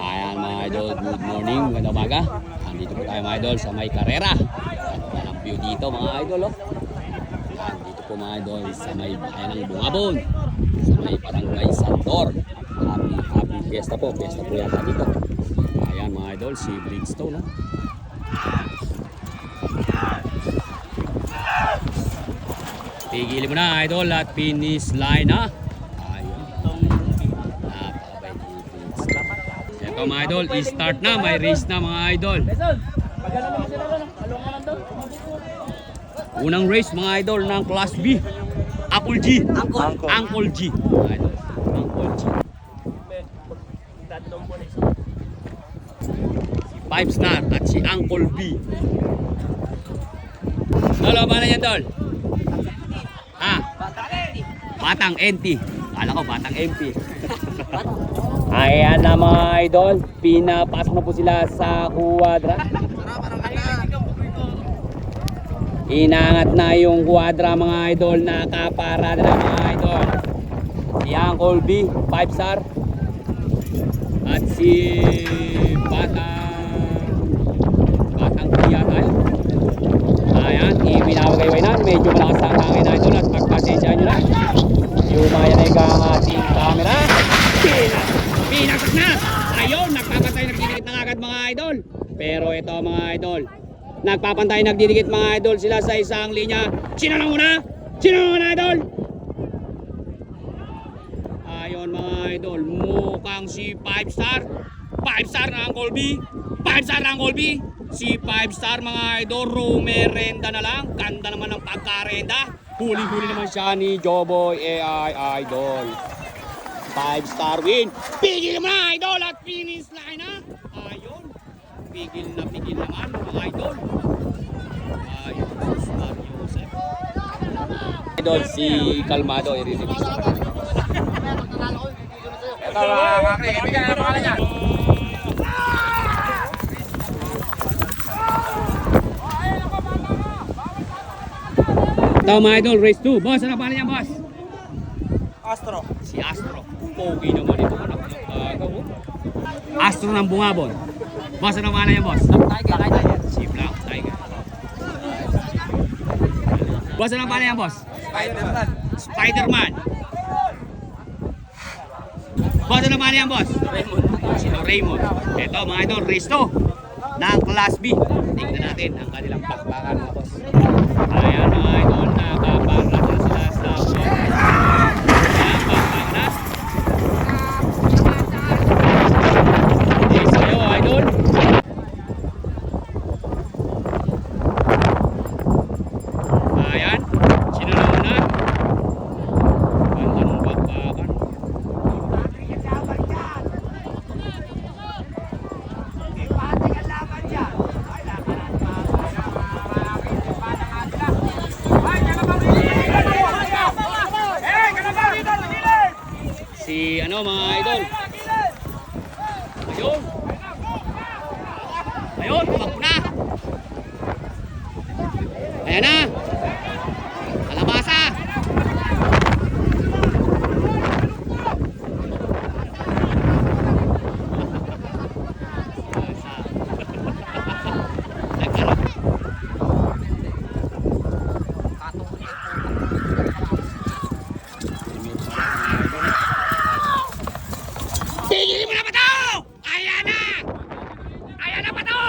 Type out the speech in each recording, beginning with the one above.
Ayan mga idol, good morning, magandang umaga. Andito po tayo mga idol sa may karera. At walang view dito mga idol. Oh. Andito po mga idol sa may bayan ng Bungabon. Sa may barangay Sandor. Happy fiesta po yata dito. Ayan mga idol, si Bridgestone. Oh. Pigilin mo na idol at finish line ha. Ito mga idol, i-start na, may race na mga idol. Unang race mga idol ng Class B. Uncle G. Uncle G. Mga idol, Uncle G. 5 star at si Uncle B. Dolo, paano yan dol? Ha? Batang NT. Kala ko Batang MP. Ayan na mga idol, pinapasok na po sila sa kuwadra. Inangat na yung kuwadra mga idol, nakaparada na mga idol. Si Uncle B, 5 star. At si Batang Kuya tayo. Ayan, ipinawagayway na, medyo malakas ang hangin na idol at pagpasensya nyo na. Yumayan na yung ating camera. Pinagsak na! Ayun, nagpapantay, nagdidikit na agad mga idol. Pero ito mga idol, nagpapantay, nagdidikit mga idol sila sa isang linya. Sino na muna? Sino na muna idol? Ayun mga idol, mukhang si 5 star. 5 star na Uncle B. 5 star na Uncle B. Si 5 star mga idol, rumerenda na lang. Ganda naman ng pagkarenda. Huli-huli naman siya ni Joboy AI Idol. 5 star win. Pigil mo na idol at finish line na. Ayun. Pigil naman mga idol. Ayun. Star Joseph. Idol si Kalmado. Ito mga kakri. Ibigay na pangalan niya. Ito mga idol, race 2. Boss, ano pangalan niya boss? Astro. Si Astro. Pogi naman ito anak ng agaw. Astro ng Bungabon. Boss, ano pangalan niya boss? Tiger. Si Black Tiger. Boss, ano pangalan niya boss? Spider-Man. Spider-Man. Boss, ano pangalan niya boss? Raymond. Si Raymond. Ito mga idol, race 2 ng Class B. Tingnan natin ang kanilang pakbakan mga boss. Ayan mga idol, nakaparada sila sa si ano mga idol. Ayun. Ayun, tumakbo na. Ayan na. Kalabasa. Pigilin mo na ba ito? Ayan na! Ayan na ba ito?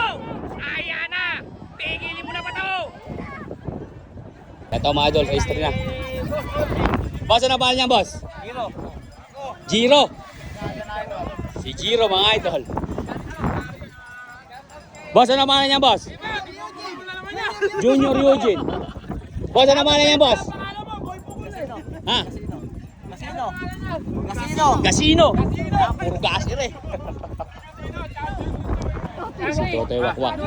Ayan na! Pigilin mo na ba ito? Ito mga idol, race 3 na. Boss, ano pangalan niya boss? Hero. Giro. Si Giro mga idol. Boss, ano pangalan niya boss? Junior Eugene. Boss, ano pangalan niya boss? Ha? Casino. Puro gasir eh. Si Totoy Wakwak.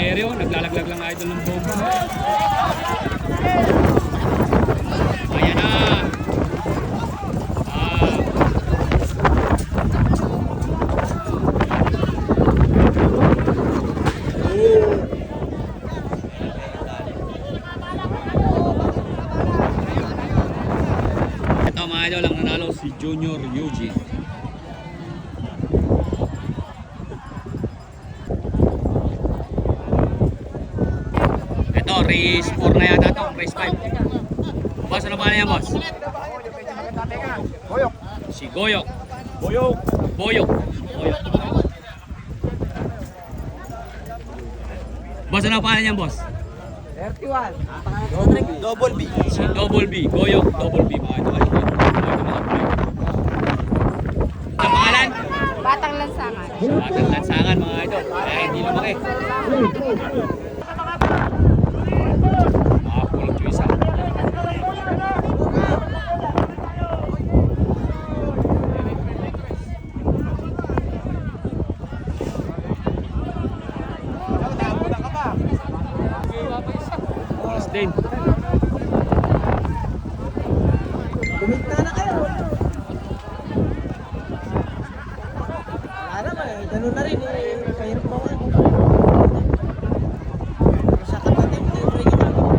aereo, naglalaglag lang idol ng bomba. Ayan na. Ito mga idol, ang nanalo si Junior Eugene. Ito, race 4 na yata ito, race 5. Boss, ano ba na yan, boss? Boyok. Si Goyok. Boyok. Boyok. Boyok. Boss, ano pa niyan, boss? 31. Double B. Si Double B. Goyok, Double B. Mga ito. Ang pangalan? Batang Lansangan. Batang Lansangan, mga ito. Kaya hindi lumaki. Full juice, ha? Oras din. Kumita na kayo. Wala naman eh. Ganun na rin eh. Kahirap mo nga. Sa kapatid mo yung break namin.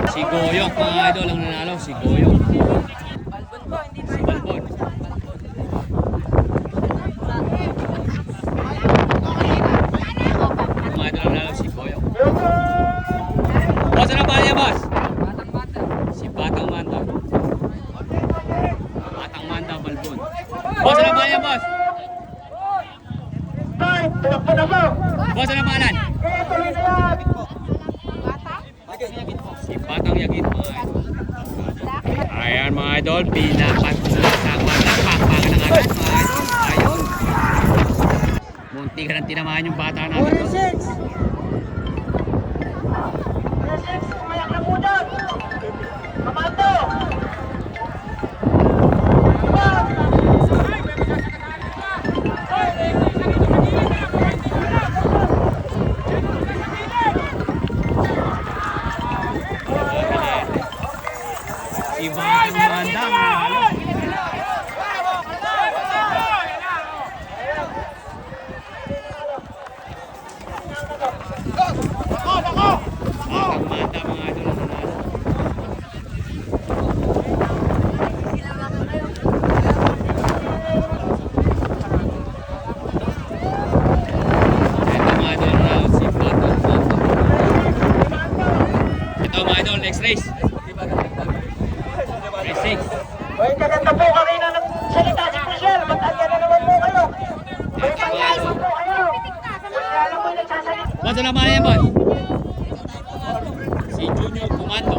Si Goyok, mga idol, ang nanalo. Si Goyok. Si Balbon. Mga idol, ang nanalo si Goyok. Boss, ano pa niya, boss? Si Batang Manta. Batang Manta, Balbon. Boss, ano pa niya, boss? Boss, ano pangalan? Si Batang Yagit, mga idol. Ayan, mga idol, pinapat sa bata, pakpakan ng agad, mga idol. Ayun. Munti ka nang tinamaan yung bata natin. Iba ang manda, mga idol. Batang Manta, mga idol, ang nanalo. Ito, mga idol, ang nanalo si Batang Manta. Ito, mga idol, next race. Race 6. Hoy, kaganda po kanina ng salita si Michelle. Ba't na naman po kayo? Hoy, pangyayman po kayo. Kaya lang po yung nagsasalita. Boss, ano naman yan, boss? Si Junior Comando.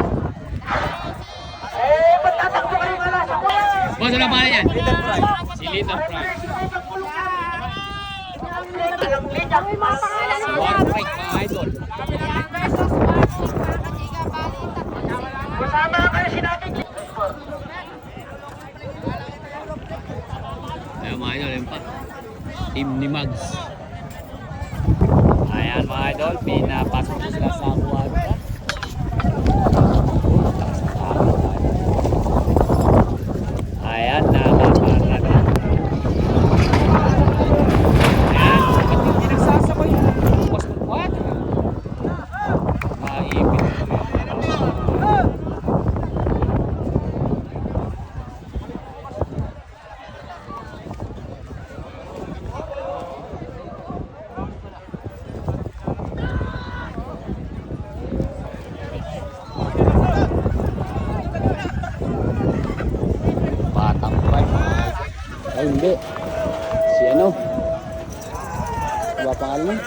Eh, ba't tatakbo kayo nga nasa ko? Boss, ano naman yan? Little Pride. Si Little Pride. Alam nila. Si Warfight, mga idol. Kasama kayo si Natin. Ayan, mga idol, yun pa. Team ni Mags. Ayan, mga idol, pinapasok ko sila sa kuwan. Ayan, nakaparad. Ayan, bakit hindi nagsasabay? Bukas ng 4. Maipit. Batang Pride. Ay, hindi. Si ano? Diba pangalan?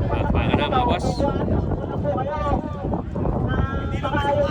Papakan na, mga boss. Hindi ba kayo?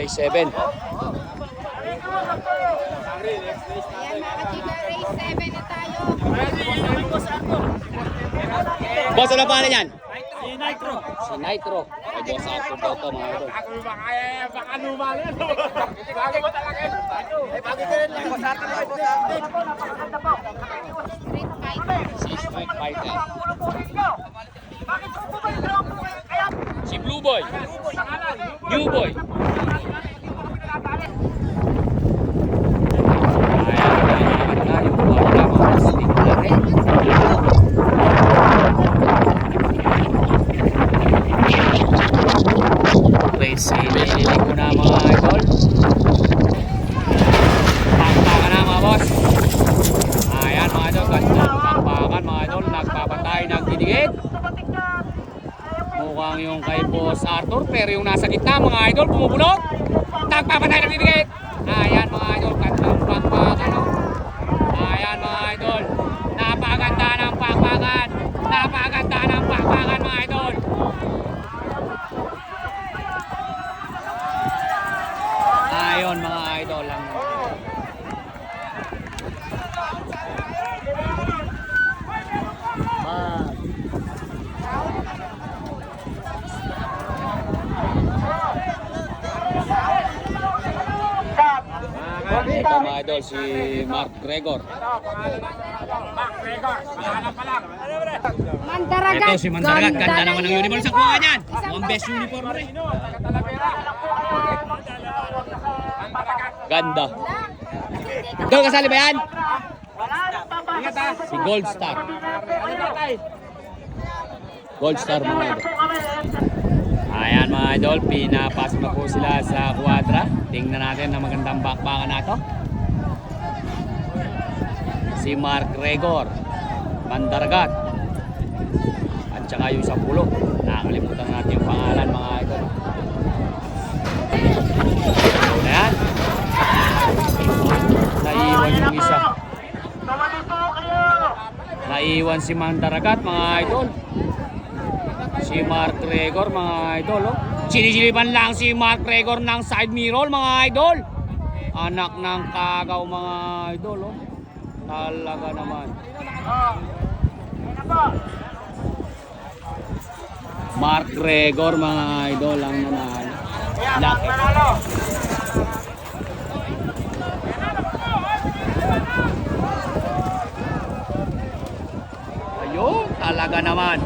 Race 7. Ayan mga kachika, race 7 na tayo. Boss, ano pangalan yan? Si Nitro. Si Nitro. Ay, boss, ako daw to mga idol. Baka luma na yan. Bago mo talaga yun. Bago ka rin lang. Boss Arthur, boss Arthur. Napakaganda po. Street fighter. Si Street Fighter. Bakit po ba yung drone po kayo? Kaya Si Blue Boy. New Boy. Race inilig ko na mga idol. Pakpakan na mga boss. Ayan mga idol, ganda ng pakpakan mga idol. Nagpapatay, nagdidikit. Mukhang yung kay Boss Arthur, pero yung nasa gitna mga idol, bumubulot. Nagpapatay, nagdidikit. Ayan mga idol, ganda ng pakpakan. Oh. Ayan mga idol, napakaganda ng pakpakan. Napakaganda ng pakpakan mga idol. Ayon mga idol lang. Ito mga idol, si Mark Gregor. Mandaragat. Ito si Mandaragat, ganda naman ng uniform sa kuha niyan. Mukhang best uniform rin. Ganda. Idol, kasali ba yan? Si Gold Star. Gold Star mga idol. Ayan mga idol, pinapasok na po sila sa kwadra. Tingnan natin ang magandang bakbakan na to. Si Mark Gregor, Mandaragat, at saka yung 10. Nakakalimutan natin yung pangalan mga idol. Ayan. Naiwan yung isa. Naiwan si Mandaragat mga idol. Si Mark Gregor mga idol. Oh. Sinisilipan lang si Mark Gregor ng side mirror mga idol. Anak ng kagaw mga idol. Oh. Talaga naman. Mark Gregor mga idol ang nanalo. Laki. Ayun, talaga naman.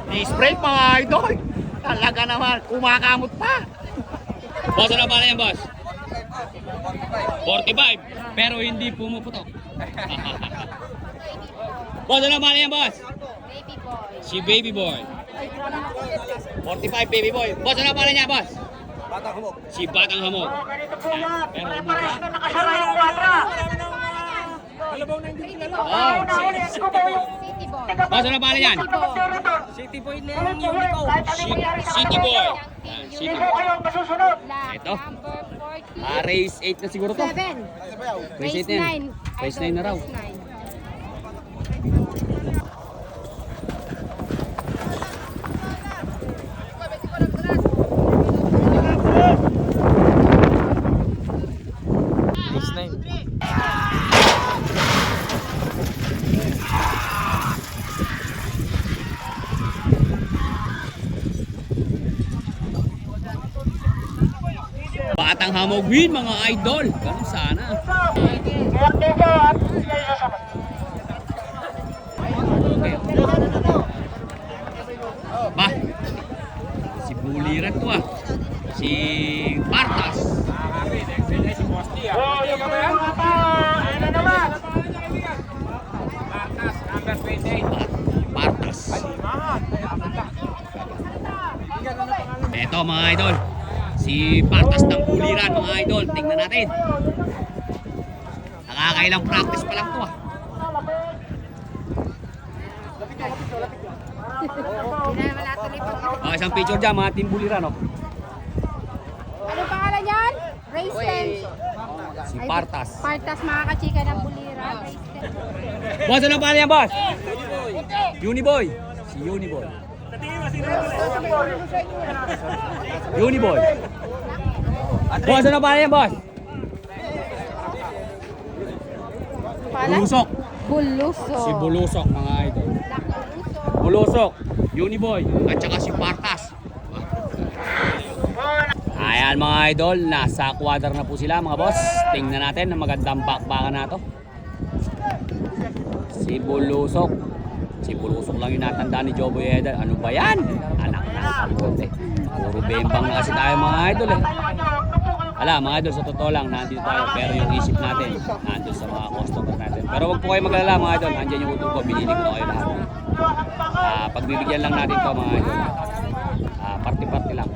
Disc-brake mga idol. Talaga naman, kumakamot pa. Boss, ano pala yan, boss? 45, pero hindi pumuputok. Boss, ano pala yan, boss? Baby boy. Si Baby Boy. 45 Baby Boy. Boss, ano pala niya, boss? Batang humok. Si Batang Hamog. Ganito po nga. Pero Preparation na nakasara yung kwadra. Oh, Nahuli ko po yung City boy. boss, ano pala yan? City boy na Ganun yung po yun. uniform. Kahit anong mangyari sa City kanila. Boy. Hindi City po kayo masusunod. Lap Ito. number 47. Race 8 na siguro to. Race 8 na yan. Race 9 na raw. Race 9. Batang Hamog win mga idol. Ganun sana. Kaya dito at kayo susunod. Okay. Ba? Si Buliran to ah. Si Partas. Oh, yung mga mata. Ano na naman? Partas. Ito mga idol. Si Partas ng Buliran mga idol. Tingnan natin. Nakakailang practice pa lang to ah. Hindi na wala tuloy pag Isang picture dyan mga Team Buliran oh. Anong pangalan yan? Race 10. Si Partas. Partas mga kachika ng Bulira. Race 10. Boss, ano pangalan yan, boss? Uniboy. Si Uniboy. Uniboy. Boss, ano pa yan, boss? Pala? Bulusok. Buluso. Si Bulusok, mga idol. Buluso. Bulusok, Uniboy, at saka si Partas. Ayan mga idol, nasa kwadra na po sila mga boss. Tingnan natin ang magandang bakbakan na to. Si Bulusok. Si Bulusok lang yung natanda ni Joboy Edel. Ano ba yan? Anak na kapote. Puro bembang na kasi tayo mga idol eh. Ala mga idol, sa totoo lang, nandito tayo. Pero yung isip natin, nandun sa mga customer natin. Pero wag po kayo mag-alala mga idol. Nandiyan yung utol ko, binili ko na kayo lahat. Pagbibigyan lang natin to mga idol. Party-party lang.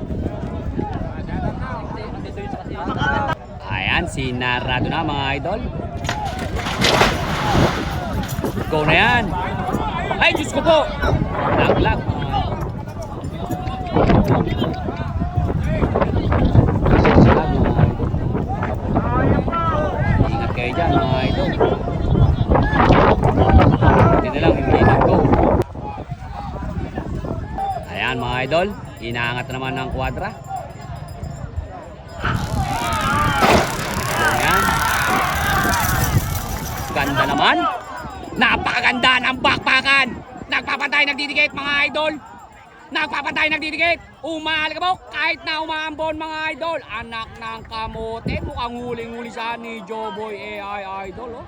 Ayan, sinarado na mga idol. Go na yan. Ay, Diyos ko po. Lag-lag mga idol. Lag mga idol. Ingat kayo dyan mga idol. Hindi na lang, hindi na go. Ayan mga idol, inaangat naman ng kwadra. Ayan. Ganda naman. Napakaganda ng bakbakan. Nagpapantay, nagdidikit mga idol. Nagpapantay, nagdidikit. Umahalakabok kahit na umaambon mga idol. Anak ng kamote. Mukhang huling-huli siya ni Joboy AI Idol. Oh.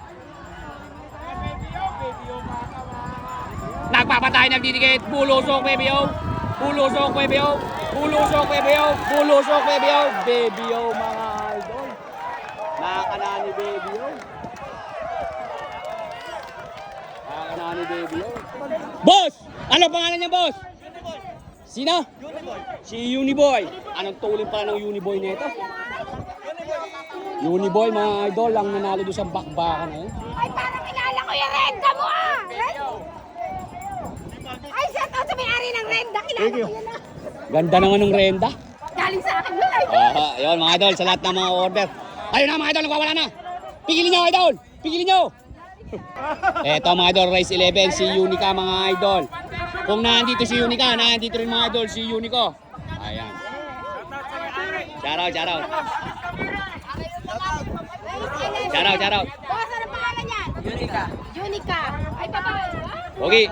Nagpapantay, nagdidikit. Bulusok, baby oh. Bulusok, baby oh. Bulusok, baby oh. Bulusok, baby oh. Baby oh mga idol. Nakakana ni baby oh. Nakakana ni baby oh. Boss! Ano pangalan niya, boss? Sino? Si Uniboy. Anong tulin pala ng Uniboy nito? Uniboy mga idol lang nanalo doon sa bakbakan na yun. Ay, parang kilala ko yung renda mo ah! Ay, shout out sa may-ari ng renda. Kilala ko yun ah. Ganda naman ng renda. Galing sa akin yun ay. Ayun mga idol, sa lahat ng mga order. Ayun na mga idol, nagwawala na. Pigilin nyo idol, pigilin nyo. Eto mga idol, Race 11, si Unica mga idol. Kung nandito si Unica, nandito rin mga idol si Unico. Ayan. Shoutout, shoutout. Shoutout, shoutout. Boss, ano pangalan niyan? Unica. Unica. Ay, babae. Okay,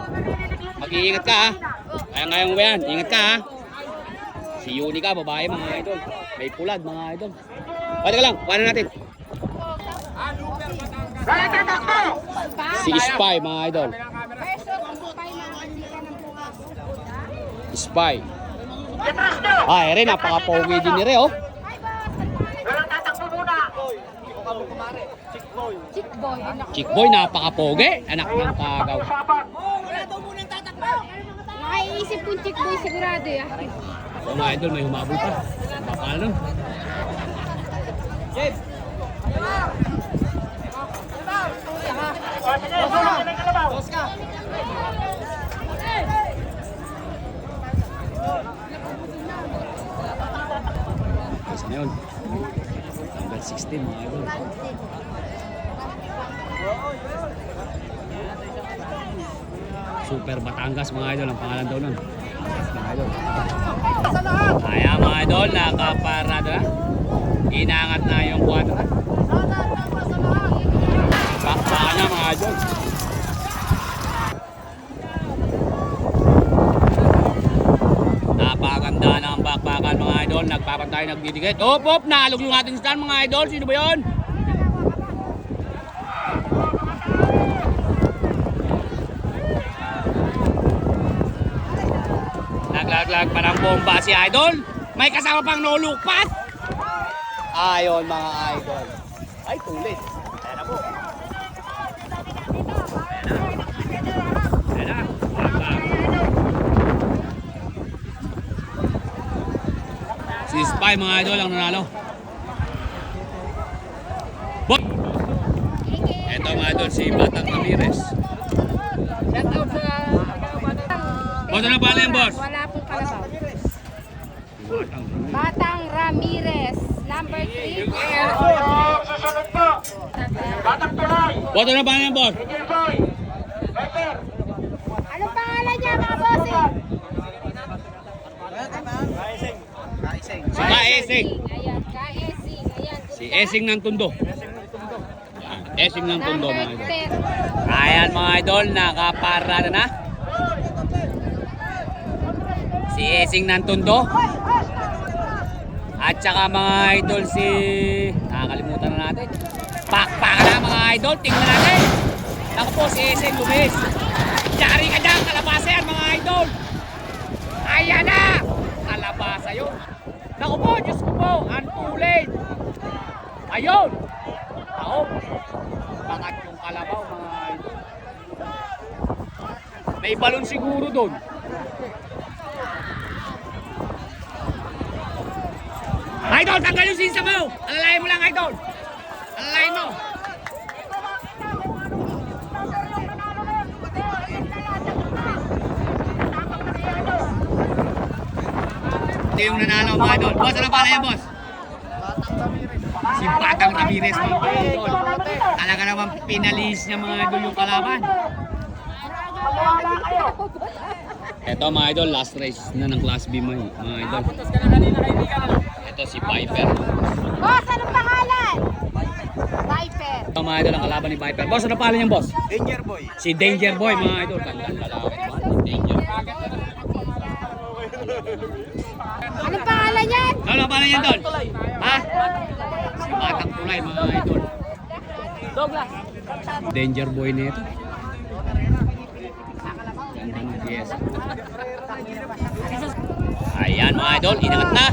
mag-iingat ka ha. Kaya mo ba yan? Ingat ka ha. Si Unica, babae mga idol. May pulad mga idol. Pwede ka lang, paano natin? Si Spy mga idol. Spy. Ay, rin, napaka-pogi din ni Re, oh. Walang tatakbo muna. Chick boy. Chick boy, napaka-pogi. Anak ng kagaw. Nakaiisip kong chick boy sigurado ya. So mga idol, may humabol pa. Baka nun. Isa na yun. Number 16 mga idol. Super Batangas mga idol ang pangalan daw nun. Mga idol. Ayan mga idol, nakaparado na. Inangat na yung kwadra. Bakbakan na mga idol. Napakaganda na ang bakbakan mga idol. Nagpapantay, nagdidikit. Op, op, nalog yung ating stand mga idol. Sino ba yun? Naglaglag pa ng bomba si idol. May kasama pang nolukpat. Ayon mga idol. Ay, tulit. Ayan na po. Ayan na. Si Spy mga idol ang nanalo. Bot! Ito mga idol, si Batang Ramirez. Boto na pala yung boss. Wala pong kalabaw. Batang Ramirez. Batang Ramirez. Number 3. Susunod po. Batang Tulay. Boto na pala yung boss. Angel Boy. Better. Anong pangalan niya mga bossing? Si Kaesing. Ayan, Kaesing. Esing ng Tondo. Yan, Esing ng Tondo mga Number idol. 10. Ayan mga idol, nakaparada na. Si Esing ng Tondo. At saka mga idol si... Nakakalimutan na natin. Pakpaka na mga idol, tingnan natin. Ako po si Esing Lumis. Yari ka dyan, kalabasa yan mga idol. Ayan na! Kalabasa yun. Naku po, Diyos ko po, antulin. Ayun. Ako. Pangat yung kalabaw mga idol. May balon siguro doon. Idol, tanggal yung sinsa mo. Alalayan mo lang, idol. Alalayan mo. Ito yung nanalo mga idol. Boss, ano pala yan, boss? Si Batang Ramirez mga idol. Talaga naman pinalis niya mga idol yung kalaban. Ito mga idol, last race na ng Class B mga idol. Ito si Viper. Boss, anong pangalan? Viper. Ito mga idol ang kalaban ni Viper. Boss, ano pangalan niyan, boss? Danger boy. Si Danger Boy mga idol. Kandang lalaki. Danger. Anong pangalan yan? Ano pangalan niyan, Don? Ha? Si Batang Tulay mga idol. Douglas. Danger Boy nito. Yes. Ayan mga idol, inangat na.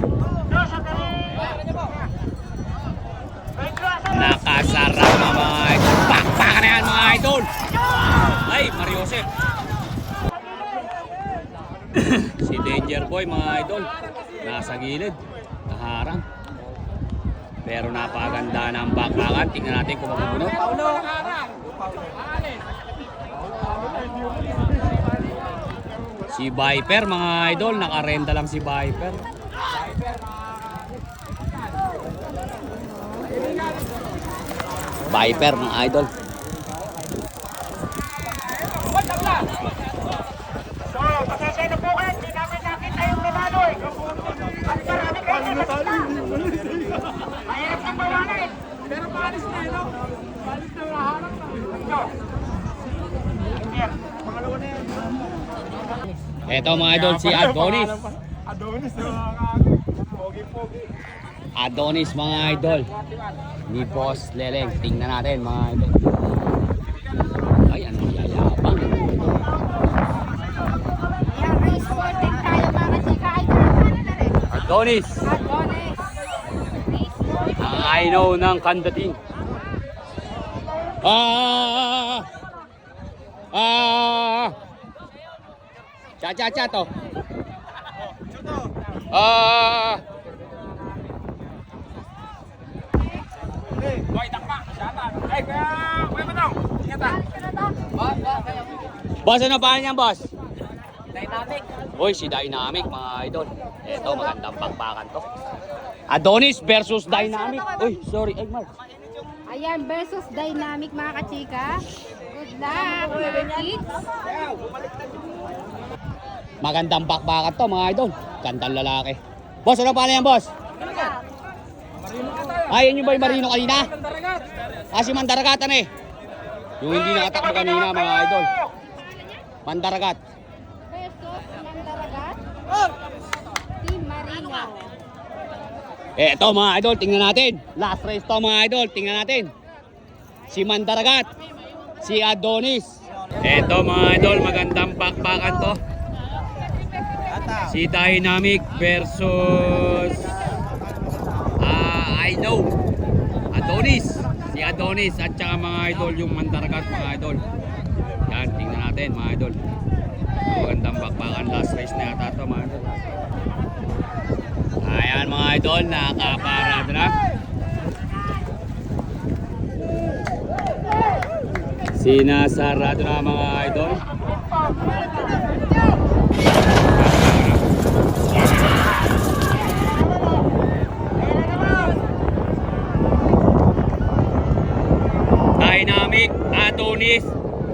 Nakasarap na mga idol. Pakpaka na yan mga idol. Ay, Mariosep. Si Danger Boy mga idol. Nasa gilid. Naharang. Pero napakaganda ng bakbakan. Tingnan natin kung magbubunot. Si Viper mga idol. Nakarenda lang si Viper. Viper mga idol. So, pasensya na po kayo, hindi namin nakita yung nanalo eh. At marami kayo na nakita. Mahirap ng bawanan. Pero paalis na yun, no? Paalis na naharap na. Ito. Ayan, pangalawa na yan. Eto mga idol, si Adonis. Adonis na mga pogi-pogi. Adonis mga idol. Ni Boss Leleng. Tingnan natin mga idol. Ay, ano yayabang. Ayan, race 14 tayo mga chika. Ay, ano na rin? Adonis. Adonis. Race 14. Ang I know ng kandating. Cha to. Boy, takpa. Shatan. Ay, kuya Batang. Ingatan. Boss, ano pa niyan, boss? Dynamic. Hoy, si Dynamic mga idol. Ito, magandang bakbakan to. Adonis versus Dynamic. Uy, sorry. Ay, Mark. Ayan, versus Dynamic mga kachika. Good luck, mga kids. Magandang bakbakan to mga idol. Gandang lalaki. Boss, ano pa niyan, boss? Ayun yung ba yung Marino kanina? Si Mandaragatan eh. Yung hindi nakatakbo kanina mga idol. Mandaragat. Versus Mandaragat. Team Marino. Eto mga idol, tingnan natin. Last race to mga idol, tingnan natin. Si Mandaragat. Si Adonis. Eto mga idol, magandang bakbakan to. Si Dynamic versus I know Adonis. Si Adonis at saka mga idol yung Mandaragat mga idol. Yan, tingnan natin mga idol. Magandang bakbakan, last race na yata ito mga idol. Ayan mga idol, nakaparada na. Sinasarado na mga idol. Dynamic Adonis.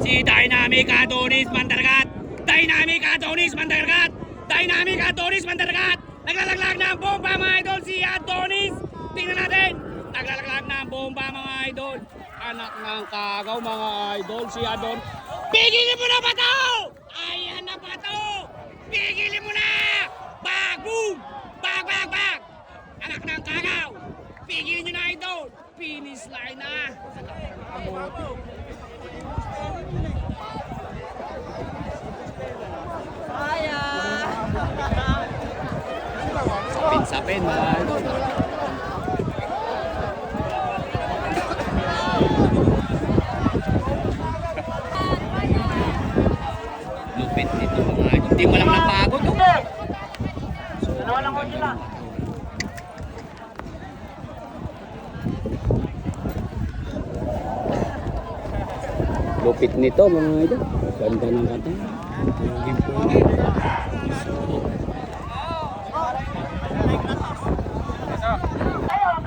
Si Dynamic Adonis Mandaragat. Dynamic Adonis Mandaragat. Dynamic Adonis Mandaragat. Naglalaglag na ang bomba mga idol si Adonis. Tingnan natin. naglalaglag na ang bomba mga idol. Anak ng kagaw mga idol, si Adon. Pigilin mo na ba to? Ayan na ba to? Pigilin mo na! Bag! Boom! Bag! Bag! Bag! Anak ng kagaw! Pigilin nyo na idol! Finish line na! Sapin mga idol. Lupit nito mga idol. Hindi mo lang napagod. Oh. Dalawa lang ko sila. Lupit nito mga idol. Ganda ng kata.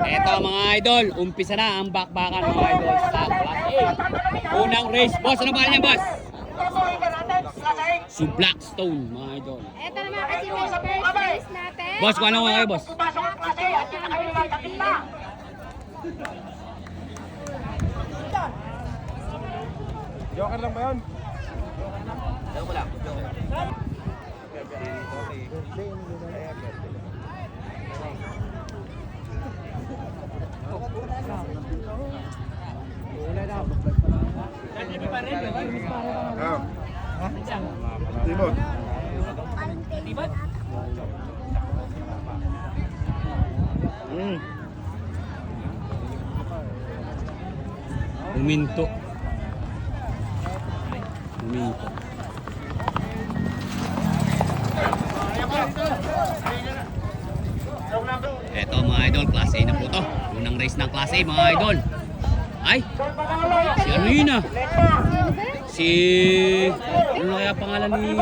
Eto mga idol, umpisa na ang bakbakan mga idol sa Class A. Unang race, boss, ano ba niyan boss? Si Blackstone mga idol. Ito naman kasi yung first race natin. Boss, kung ano nga kayo boss? Pasok ang klase at yan na kayo sa gitna. Joker lang ba yun? Libot. Huminto. Huminto. Eto mga idol, Class A na po to. Unang race ng Class A mga idol. Ay, si ano yun ah? Si... Ano na kaya pangalan ni...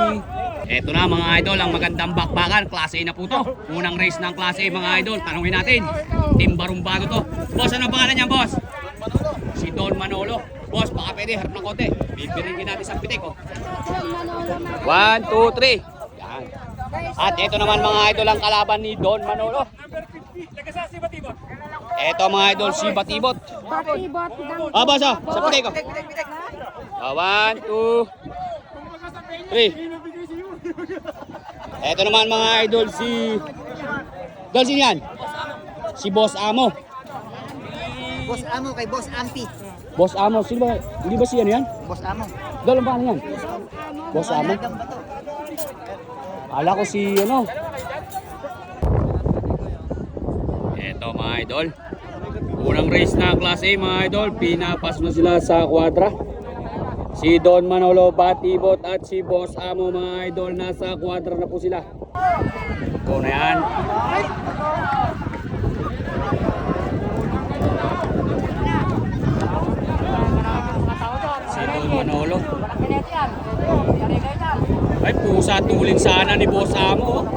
Eto na mga idol, ang magandang bakbakan. Class A na po to. Unang race ng Class A mga idol. Tanungin natin. Team Barumbago to. Boss, ano pangalan niyan boss? Si Don Manolo. Boss, baka pwede, harap ng konti. Bibiringin natin sa pitik oh. 1, 2, 3. Yan. At ito naman mga idol ang kalaban ni Don Manolo. Ito mga idol, si Batibot. Batibot ng... Ah, boss, oh, sa pitik oh. 1, 2, 3. Ito naman mga idol, si... Dol, sino yan? Si Boss Amo. Boss Amo kay Boss Ampi. Boss Amo, sino ba? Hindi ba si ano yan? Boss Amo. Dol, ang pangalan yan? Boss Amo? Ala ko si ano. Eto mga idol. Unang race na Class A mga idol. Pinapas na sila sa kwadra. Si Don Manolo, Batibot at si Boss Amo mga idol. Nasa kwadra na po sila. Ito na yan. Si Don Manolo. Ay, pusa tuling sana ni Boss Amo. Oh.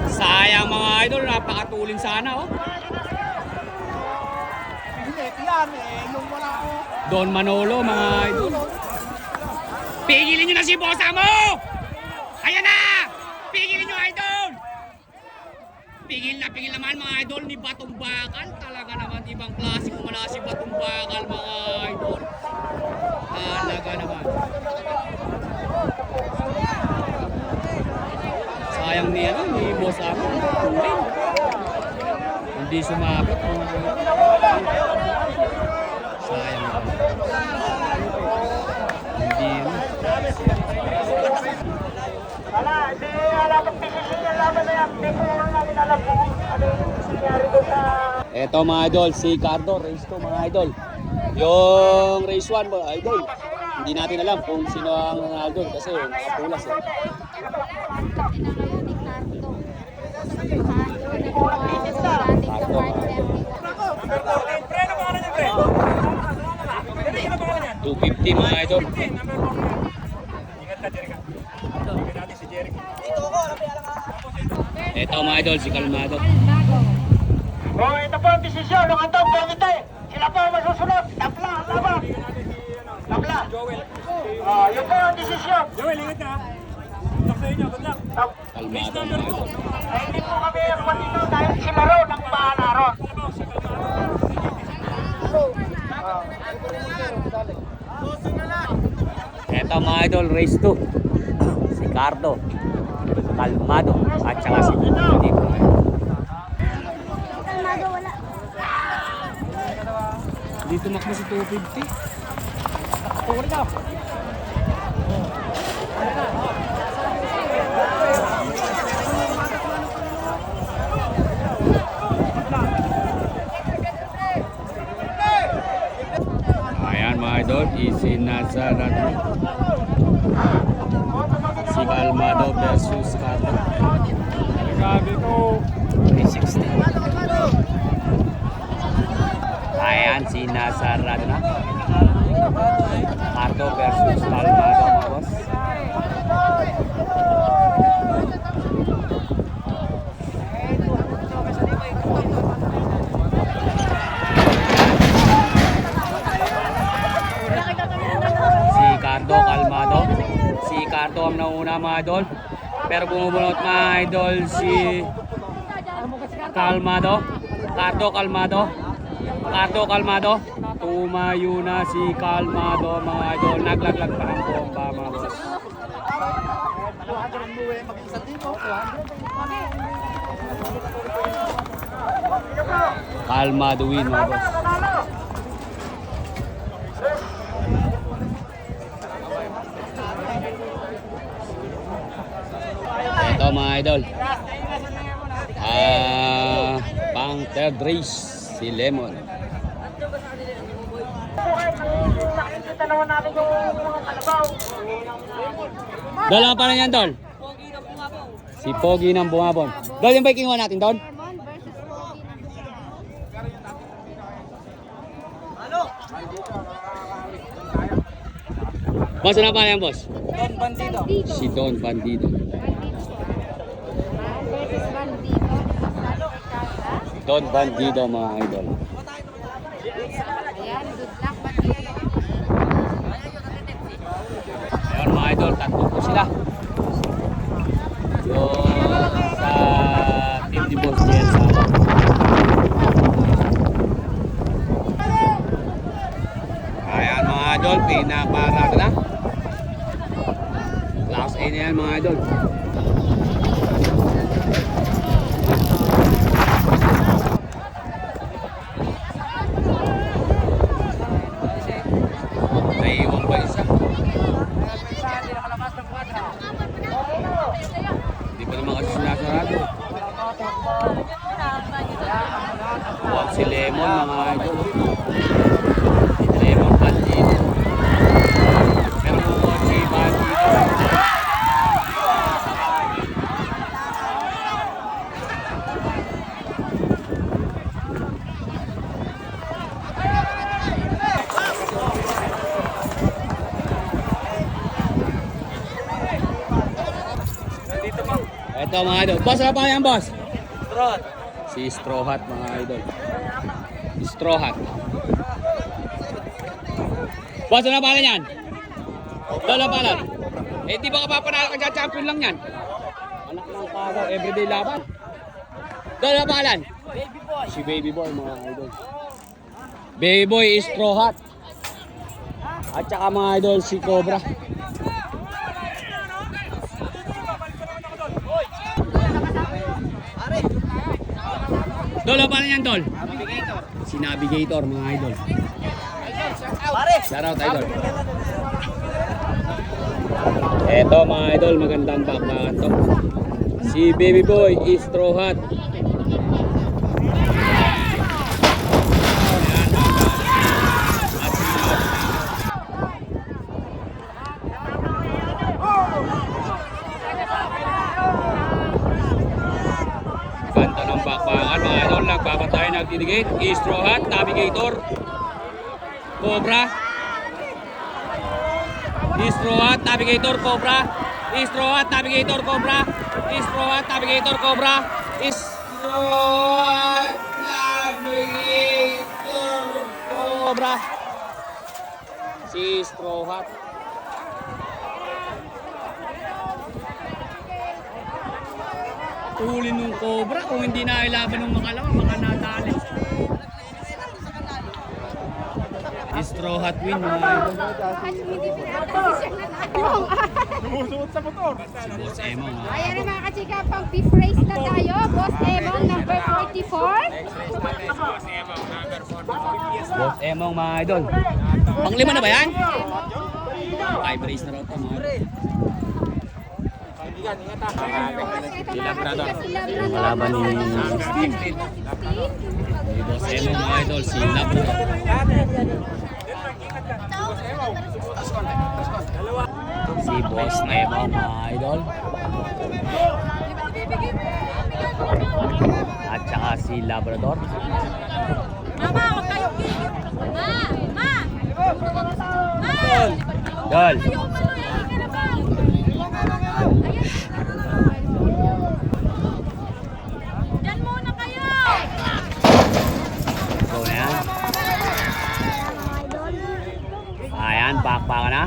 Sayang mga idol, napakatuling sana. Oh. Don Manolo mga idol. Pigilin nyo na si Boss Amo! Ayan na! Pigilin nyo idol! Pigil naman mga idol ni Batong Bakal. Talaga naman ibang klase kung wala si Batong Bakal mga idol. Talaga naman. Sayang ni ano, ni Boss Amo. Tuling. Hindi sumabot. Sayang naman. Hindi yun. Wala, hindi alam ang decision niya laban na yan. Hindi ko lang namin alam kung ano yung nangyari doon sa... Eto mga idol, si Cardo, race 2 mga idol. Yung race 1 mga idol, hindi natin alam kung sino ang nanalo doon kasi nakapulas eh. Cardo. 250 mga idol. Eto mga idol, si Kalmado. Oh, ito po ang desisyon ng Antong Committee. Sila po ang masusunod. Tapla ang laban. Tapla. Yun po ang desisyon. Joel, ingat ka. Kalmado mga idol. Ay, hindi po kami ang dito dahil sila raw ng bahala ron. Eto mga idol, race 2. Si Cardo, Kalmado, at saka si Poggy. Kalmado, wala. Dito makbo si 250. Ayan mga idol, isinasarad si Kalmado versus Cardo. Grabe to. 360. Ayan, sinasarad na. Cardo versus Kalmado mga boss. Si Cardo, Kalmado. Si Cardo ang nauna mga idol. Pero bumubunot mga idol si Kalmado. Cardo, Kalmado. Cardo, Kalmado. Tumayo na si Kalmado mga idol. Naglaglag pa ang bomba mga boss. Kalmado win mga boss. Ito mga idol. Pang third race si Lemon. Nakikita naman natin yung mga kalabaw. Dol, ang pa yan, Dol? Si Pogi ng Bungabon. Dol, yung ba kinuha natin, Dol? Lemon versus Pogi. Boss, ano pa yan, boss? Don Bandido. Si Don Bandido. Versus Bandido. Don Bandido, mga idol. Ayan, good luck, Bandido. Ayun, mga idol, tatlo po sila. Yung sa Team de Boss Jen sa ayan mga idol, pinaparado na. Class A na yan mga idol. Naiiwan ba isa? Hindi pa naman kasi sinasarado. Huwag si Lemon mga idol. Lemon Bandido. Pero huwag si Bandido. Ito mga idol. Boss, ano pa yan, boss? Trot. Si Straw Hat mga idol. Straw Hat. Boss, ano pa yan? Dala pa lang. Eh, di ba kapapanalo ka dyan? Champion lang yan. Anak ng kagaw, everyday laban. Dala pa lang. Baby boy. Si Baby Boy mga idol. Baby Boy is Straw Hat. At saka mga idol, si Cobra. Dol, ano pa yan, Dol? Navigator. Si Navigator, mga idol. Pare. Shout out, idol. Eto, mga idol, magandang bakbakan to. Si Baby Boy is Straw Hat. Ganda ng bakbakan, mga idol. Nagpapatay, nagtitigate. Is Straw Hat, Navigator, Cobra. Is Straw Hat, Navigator, Cobra. Is Straw Hat, Navigator, Cobra. Is Straw Hat, Navigator, Cobra. Is Straw Hat, Navigator, Cobra. Si Straw Hat. Uli nung Cobra. Kung hindi na ilaban ng makalawa, baka nadali. Straw Hat win mga idol. Sumusuot sa motor. Si Boss Emong. Ayan na mga kachika, pang fifth race na tayo. Boss Emon, number 44. Boss Emong mga idol. Panglima na ba yan? 5 race na raw ito mga idol. Malaban ni Boss Emong mga idol, si Labrador. Si Boss Emong mga idol. At saka si Labrador. Mama, huwag kayong gigil. Ma! Ma! Ma! Dol. Diyan muna kayo! Go na yan. Ayan, bakbaka na.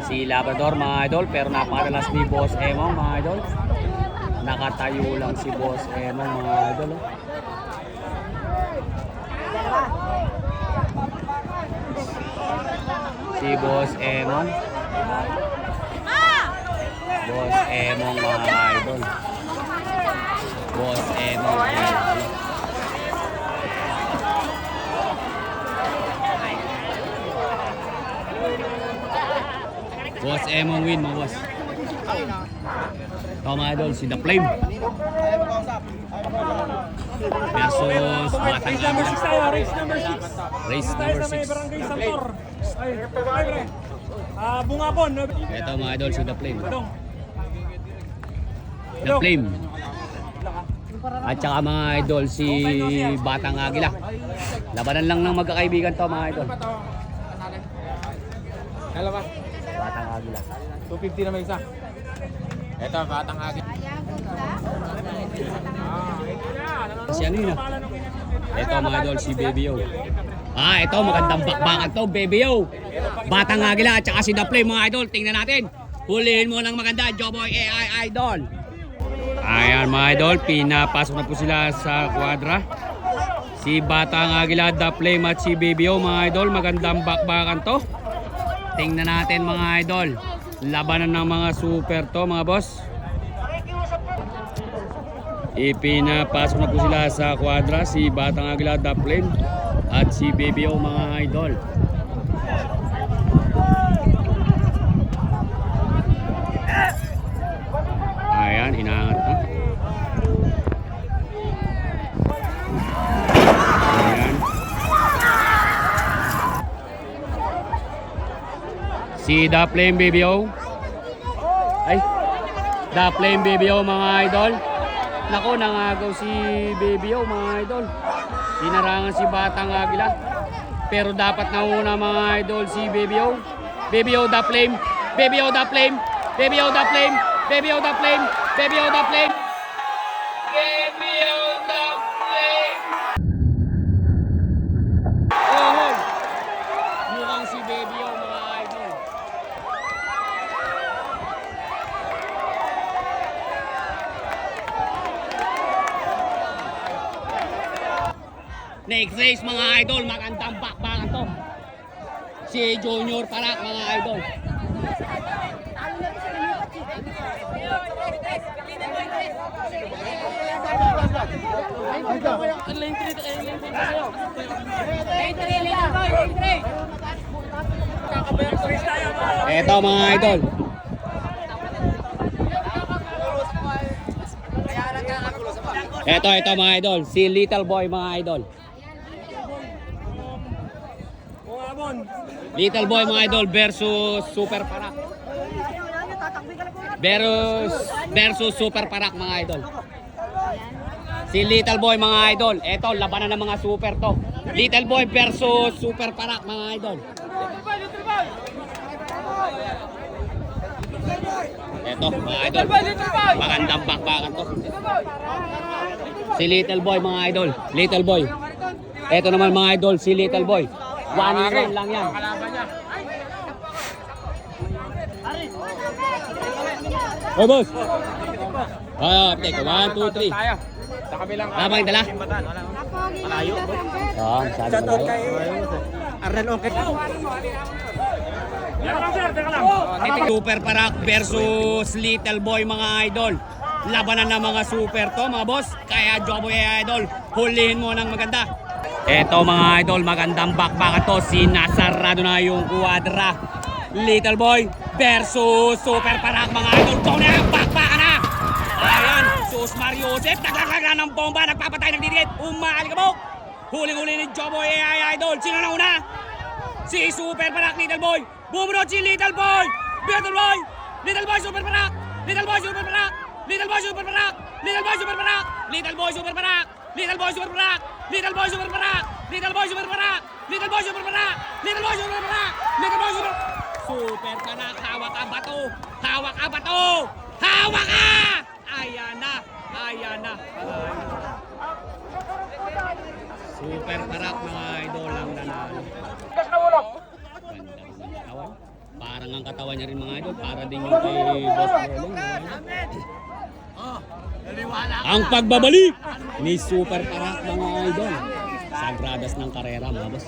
Si Labrador mga idol, pero napakadalas ni Boss Emong mga idol. Nakatayo lang si Boss Emong mga idol. Oh. Si Boss Emong. Boss Emong mga idol. Boss Emong mga idol. Boss Emong win mga boss. Ito mga idol, si The Flame versus Batang Agila. Race number 6. Race number 6. Barangay Santor. Ay, pre. Bungabon. Ito mga idol, si The Flame. The Flame. At saka mga idol, si Batang Agila. Labanan lang ng magkakaibigan to mga idol. Dalawa. Batang Agila. 250 na may isa. Ito, Batang Agila. Si ano yun ah? Ito mga idol, si Baby O. Ito magandang bakbakan to, Baby O. Batang Agila at saka si The Flame mga idol. Tingnan natin. Hulihin mo ng maganda, Joboy AI Idol. Ayan mga idol, pinapasok na po sila sa kwadra. Si Batang Agila, The Flame at si Baby O mga idol. Magandang bakbakan to. Tingnan natin mga idol. Labanan ng mga super to mga boss. Ipinapasok na po sila sa kwadra. Si Batang Agila, The Flame at si Baby O mga idol. Ayan, inaangat na. Ayan. Si The Flame, Baby O. Ay, The Flame, Baby O mga idol. Nako, nangagaw si Baby O mga idol. Dinarangan si Batang Agila. Pero dapat nauna mga idol si Baby O. Baby O, The Flame. Baby O, The Flame. Baby O, The Flame. Baby O, The Flame. Baby O, The Flame. Baby O, The Flame. Oh, mukhang si Baby O mga idol. Next race mga idol, magandang bakbakan to. Si Junior Parak mga idol. Eto mga idol. Ito mga idol, si Little Boy mga idol. Bungabon. Little Boy mga idol versus Super Parak. Versus Super Parak mga idol. Si Little Boy mga idol. Ito, labanan ng mga super to. Little Boy versus Super Parak mga idol. Ito mga idol. Magandang bakbakan to. Si Little Boy mga idol. Little Boy. Ito naman mga idol, si Little Boy. 1 round lang yan. Oh boss. Teka, 1, 2, 3. Tayo. Sa kabilang Tama yung dala? Kapogi na ito sa bet. Masyado malayo. Arnel okay. Teka lang sir, teka lang. Super Parak versus Little Boy mga idol. Labanan ng mga super to mga boss. Kaya Joboy idol, hulihin mo ng maganda. Eto mga idol, magandang bakbakan to. Sinasarado na yung kuwadra. Little Boy versus Super Parak mga idol. Go na, bakbakan na. Ayan, Sus Mario Joseph. Nagkakaga ng bomba, nagpapatay, nagdidikit. Umaalikabok. Huling-huli ni Joboy idol. Sino na una? Si Super Parak, Little Boy. Bumunod si Little Boy. Little Boy. Little Boy, Super Parak. Little Boy, Super Parak. Little Boy, Super Parak. Little Boy, Super Parak. Little Boy, Super Parak. Little Boy, Super Parak. Little Boy, Super Parak. Little Boy, Super Parak. Little Boy, Super Parak. Little Boy, Super Parak. Little Boy, Super Super Parak. Hawak ka bato. Hawak ka bato. Hawak ka! Ayan na. Ayan na. Super Parak mga idol ang nanalo. Gas na ulo. Ganda ng katawan. Parang ang katawan niya rin mga idol. Para din yung kay Boss Rolling. Ang pagbabalik ni Super Parak mga idol. Sagradas ng karera mga boss.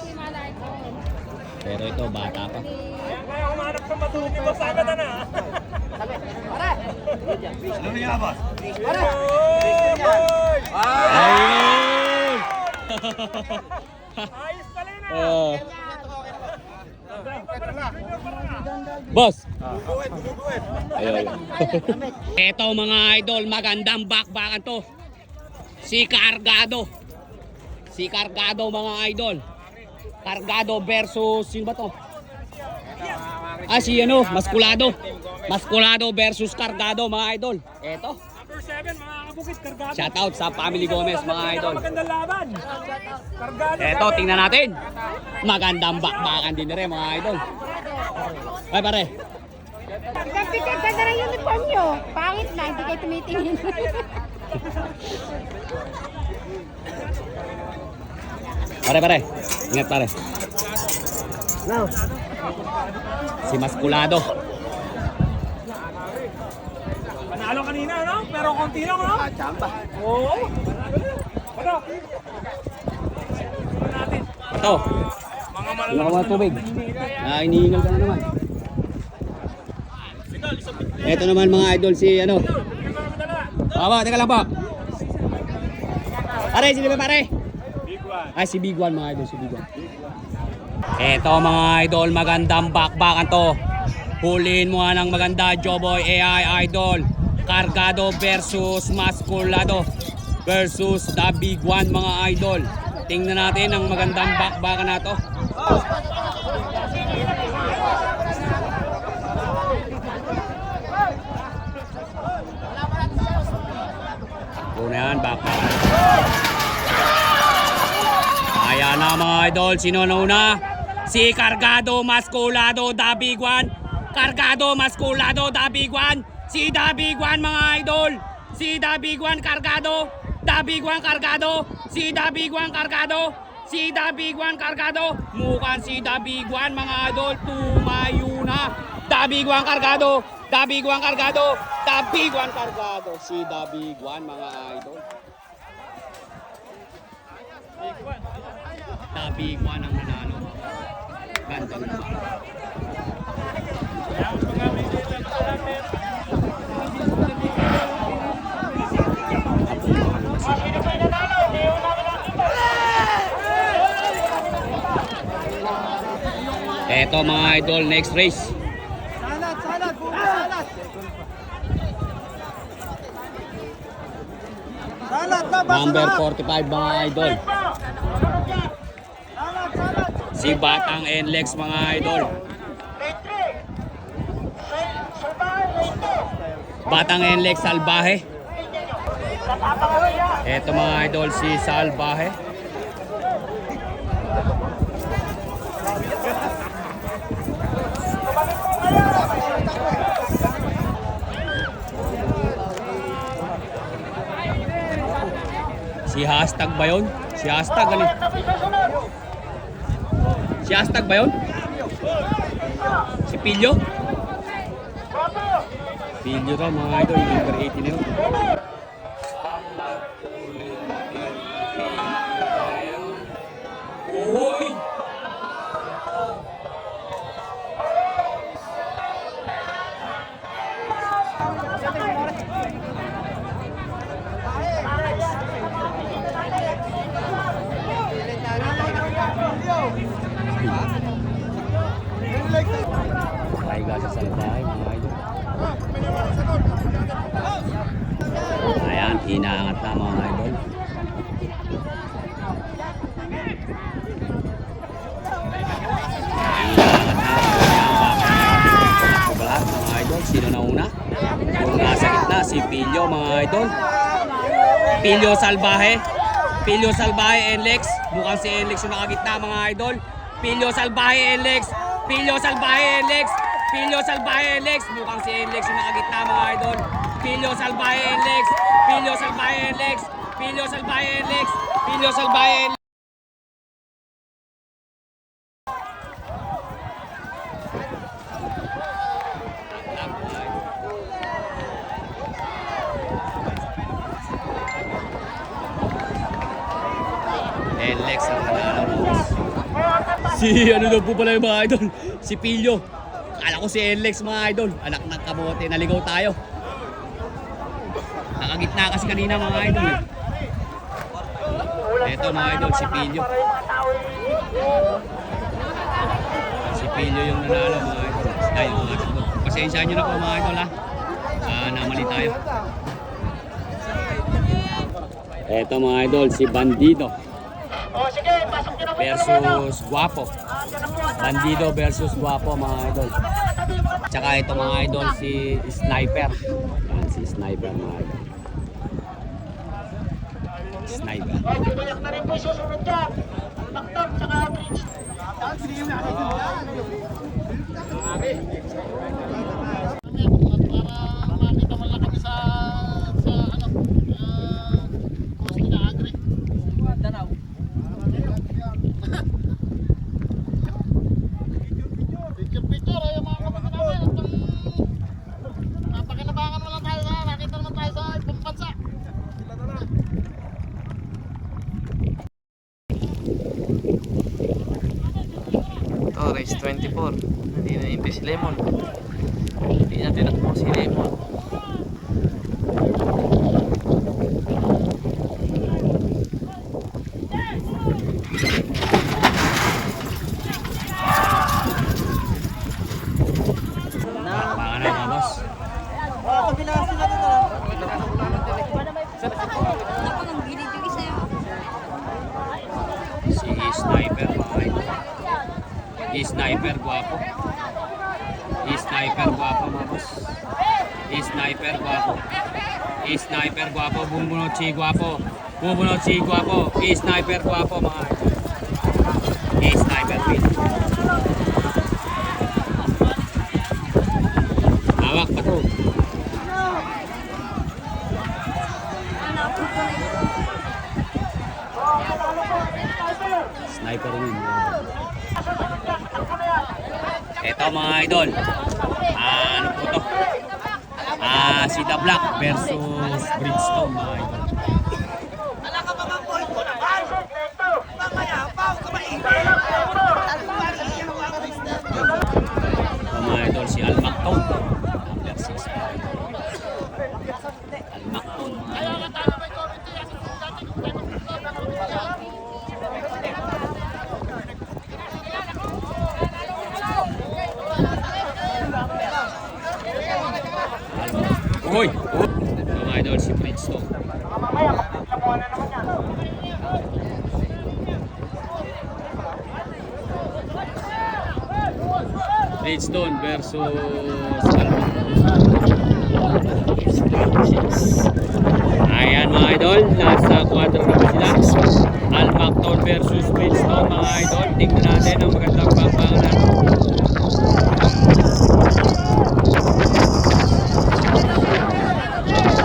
Pero ito bata pa. Kaya umanap sa matuloy mo sa agad na. Ano niya boss? Ayun! Ayos pala na. Oh. Boss. Ayun. Ito mga idol, magandang bakbakan to. Si Cargado. Si Cargado mga idol. Cargado versus sino ba to? Si ano, Maskulado. Maskulado versus Cargado mga idol. Ito. Number 7 mga kabukit kargado. Shoutout sa Family Gomez mga idol. Magandang laban. Kargado. Eto, tingnan natin. Magandang bakbakan din rin mga idol. Ay pare. Pikat ka na yung uniform nyo. Pangit na, hindi kayo tumitingin. Pare. Ingat pare. Si Maskulado. Panalo kanina no? Pero konti lang no? Chamba. Oo. Ano? Natin. Ito. Mga Wala ka mga tubig. Inihingal ka na naman. Ito naman mga idol si ano. Teka lang po. Pare, sino ba pare? Big one. Ay, si Big One mga idol, si Big One. Eto mga idol, magandang bakbakan to. Huliin mo nga ng maganda, Joboy AI Idol. Cargado versus Maskulado versus The Big One mga idol. Tingnan natin ang magandang bakbakan na to. Una yan, bakbakan. Ayan na mga idol, sino na una? Si Cargado Maskulado, The Big One. Cargado Maskulado, The Big One. Si The Big One mga idol. Si The Big One Cargado. The Big One Cargado. Si The Big One Cargado. Si The Big One Cargado. Mukhang si The Big One mga idol. Tumayo na. The Big One Cargado. The Big One Cargado. The Big One Cargado. Si The Big One mga idol. The Big One ang nanalo. Ganda naman. Eto mga idol, next race. Salat, salat. Salat na, Number 45 mga idol. Si Batang Enlex mga idol. Batang Enlex Salbahe. Eto mga idol, si Salbahe. Si hashtag ba yun? Si hashtag ano? Si hashtag ba yun? Si Pilyo? Pilyo raw mga idol, number 80 na yun. Oy! Taiga sa salbahay mga idol. Ayan, inaangat na mga idol. Lahat mga idol, sino na una? Yung nasa gitna, si Pilyo mga idol. Pilyo Salbahe. Pilyo Salbahe, Enlex. Mukhang si Enlex yung nakagitna mga idol. Pilyo Salbahe, Enlex. Pilyo Salbahe, Enlex. Pilyo Salbahe, Enlex. Mukhang si Enlex yung nakagitna mga idol. Pilyo Salbahe, Enlex. Pilyo Salbahe, Enlex. Pilyo Salbahe, Enlex. Pilyo Salbahe, Enlex. Enlex ang nanalo. Si ano daw po pala yung mga idol, si Pilyo. Akala ko si Enlex mga idol, anak ng kamote, naligaw tayo. Nakagitna kasi kanina mga idol. Ito mga idol, si Pilyo. Si Pilyo yung nanalo mga idol. Ay, mga idol. Pasensya nyo na po mga idol ha. Namali tayo. Ito mga idol, si Bandido. O sige, pasok nyo na po Versus Guapo. Bandido versus Guapo mga idol. Tsaka ito mga idol si Sniper. Yan si Sniper mga idol. Sniper. O, bumayak na rin po yung susunod dyan. Taktak, tsaka bridge. Ito, race 24. Hindi na impis si Lemon. Hindi na tinakbo si Lemon. Baka na mga boss. Si Sniper mga idol. Sniper Guapo. Sniper Guapo mga boss. Sniper Guapo. Sniper Guapo. Bumunot si Guapo. Bumunot si Guapo. Sniper Guapo mga idol. Sniper Pin. Hawak pa to. Sniper win. Ito mga idol. Ano po to? Si The Black versus Bridgestone mga idol. Ito mga idol si Almacton. Number 6 mga idol. Almacton mga idol. Hoy! Mga idol si Bridgestone. Mamaya, kapag na naman yan. Bridgestone versus Ayan mga idol, nasa quadro na ba sila? Almacton versus Bridgestone mga idol. Tingnan natin ang magandang pampangalan.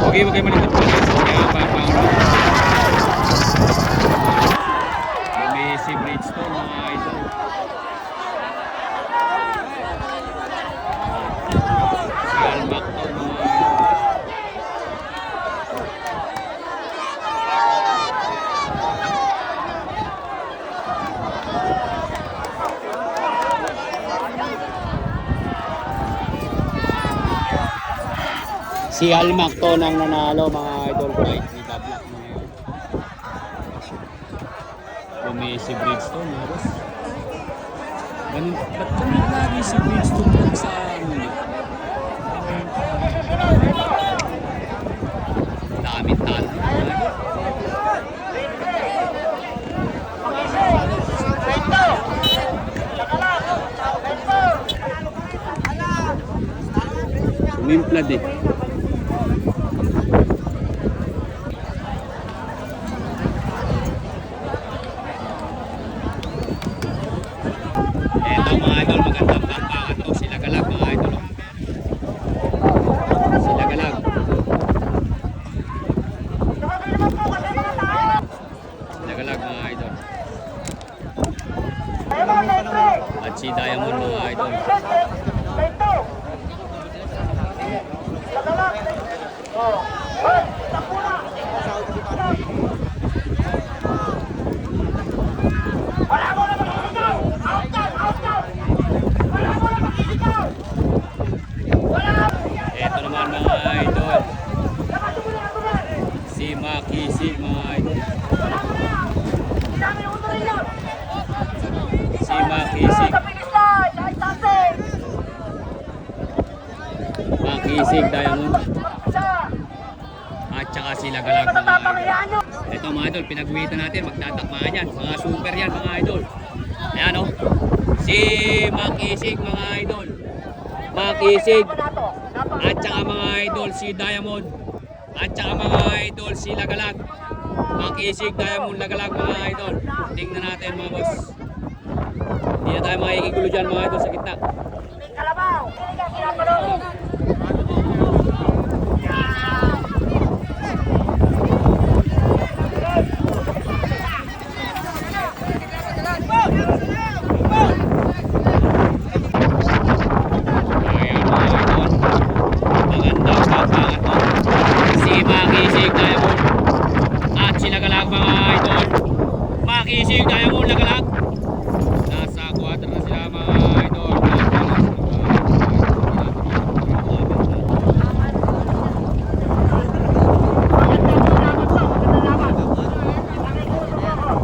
Okay, huwag kayo malikot po. Kaya pampangalan. May si Bridgestone mga idol. Si Almacton mga Si Almac to nang nanalo mga idol. Right, si Bablock na ngayon. Si Bridgestone, mga boss. Ganun, ba't ganun lagi si Bridgestone pag sa ano? Daming talo. Umimplad eh. Eto mga idol, magandang bakbakan to. Sila galag mga idol. Sila galag. Sila galag mga idol. At si Diamond mga idol. Eto naman mga idol. Si Makisig mga idol. Si Makisig. Makisig Diamond. At saka sila galag mga idol. Ito mga idol, pinagwitan natin, magtatakmaan yan. Mga super yan mga idol. Ayan o. Si Makisig mga idol. Makisig. At saka mga idol si Diamond. At saka mga idol si Lagalag. Makisig, Diamond, Lagalag mga idol. Tingnan natin mga boss. Hindi na tayo makikigulo dyan mga idol sa gitna. Ayan mga idol. Magandang bakbakan to. Si Makisig, Diamond. At si Lagalag mga idol. Makisig, Diamond, Lagalag. Nasa kwadra na sila mga idol.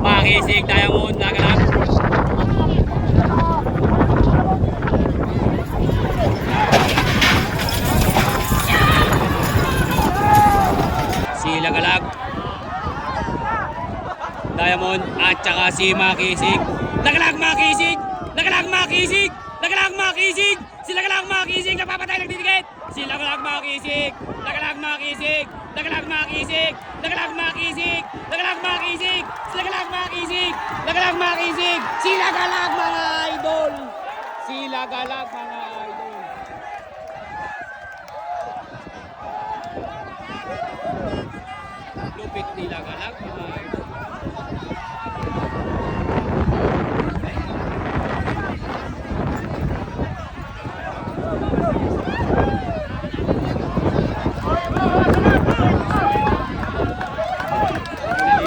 Makisig, Diamond, Lagalag. Si Lagalag, Diamond, at saka si Makisig. Lagalag, Makisig! Lagalag, Makisig! Lagalag, Makisig! Si Lagalag, Makisig! Napapatay, nagdidikit! Si Lagalag, Makisig! Lagalag, Makisig! Lagalag, Makisig! Lagalag, Makisig! Lagalag, Makisig! Si Lagalag, Makisig! Lagalag, Makisig! Si Lagalag, mga idol! Si Lagalag, mga idol! Lupit ni Lagalag, mga idol.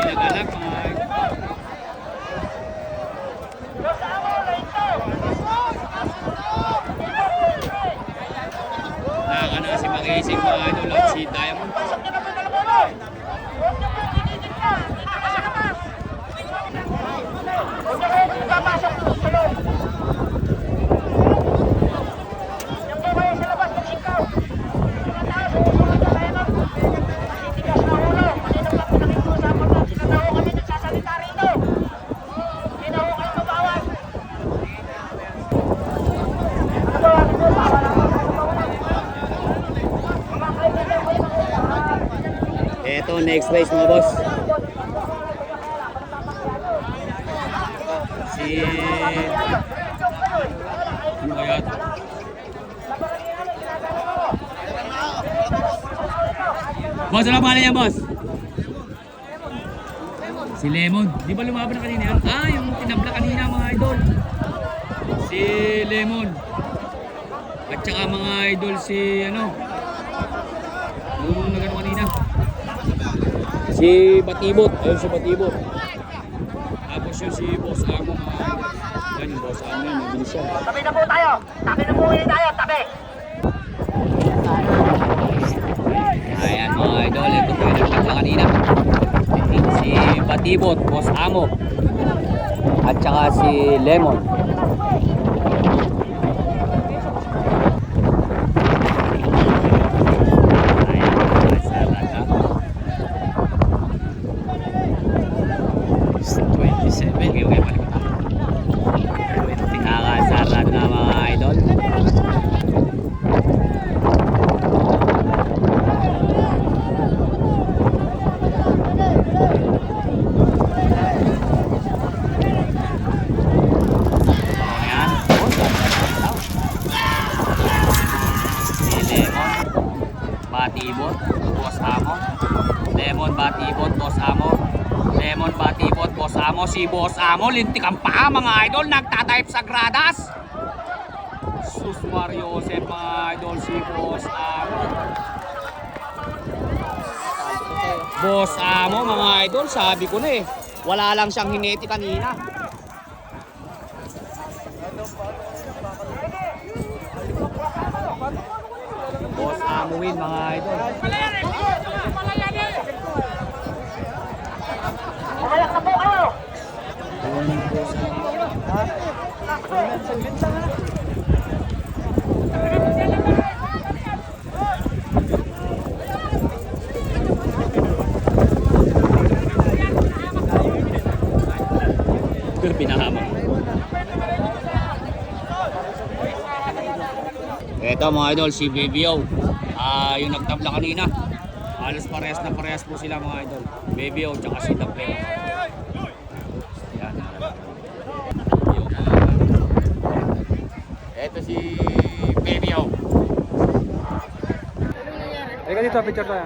Lagalag, mga idol. Nakaka na si Makisig mga idol at si Diamond. Eto, next race mga boss. Si... ano kaya ito? Boss, ano pangalan niya, boss? Si Lemon. Di ba lumaban na kanina yan? Ah, yung tinabla kanina mga idol. Si Lemon. At saka mga idol si ano? Yung nagano kanina. Si Batibot. Ayun si Batibot. Tapos yun si Boss Amo mga idol. Yan yung Boss Amo yun. Mabilis yan. Tabi na po tayo. Tabi na po tayo. Tabi. Batibot, Boss Amo. At saka si Lemon. Ayan, sarada. 27. Okay, balik ko tayo. 20 nakakasarado na mga idol. Ayan. Si Lemon, Batibot, Boss Amo. Lemon, Batibot, Boss Amo. Lemon, Batibot, Boss Amo. Si Boss Amo, lintik ang paa mga idol. Nagtatype sa gradas. Sus Mario Joseph mga idol. Si Boss Amo. Boss Amo mga idol. Sabi ko na eh. Wala lang siyang hineti kanina. Boss Amo win mga idol. Umayak na po kayo. Pinahama. Eto mga idol, si BBO. Yung nagtabla kanina. Halos parehas na parehas po sila mga idol. BBO tsaka si Daple. Yan. Eto si BBO. Halika dito, picture tayo.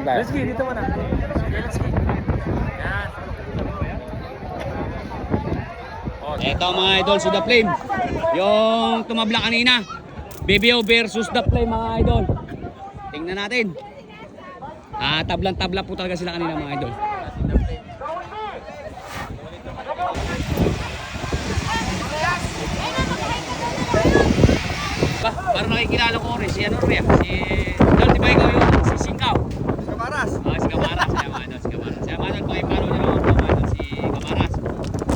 Let's go, dito muna. Let's go. Eto mga idol, si The Flame. Yung tumabla kanina. BBO versus The Flame mga idol. Tingnan natin. Tablang-tabla po talaga sila kanina mga idol. Parang nakikilala ko rin si ano rin. Idol, di ba ikaw yung si Singkaw? Kamaras. Si Kamaras. Si Kamaras. Si Kamaras. Pakipalo nyo naman po mga idol, si Kamaras.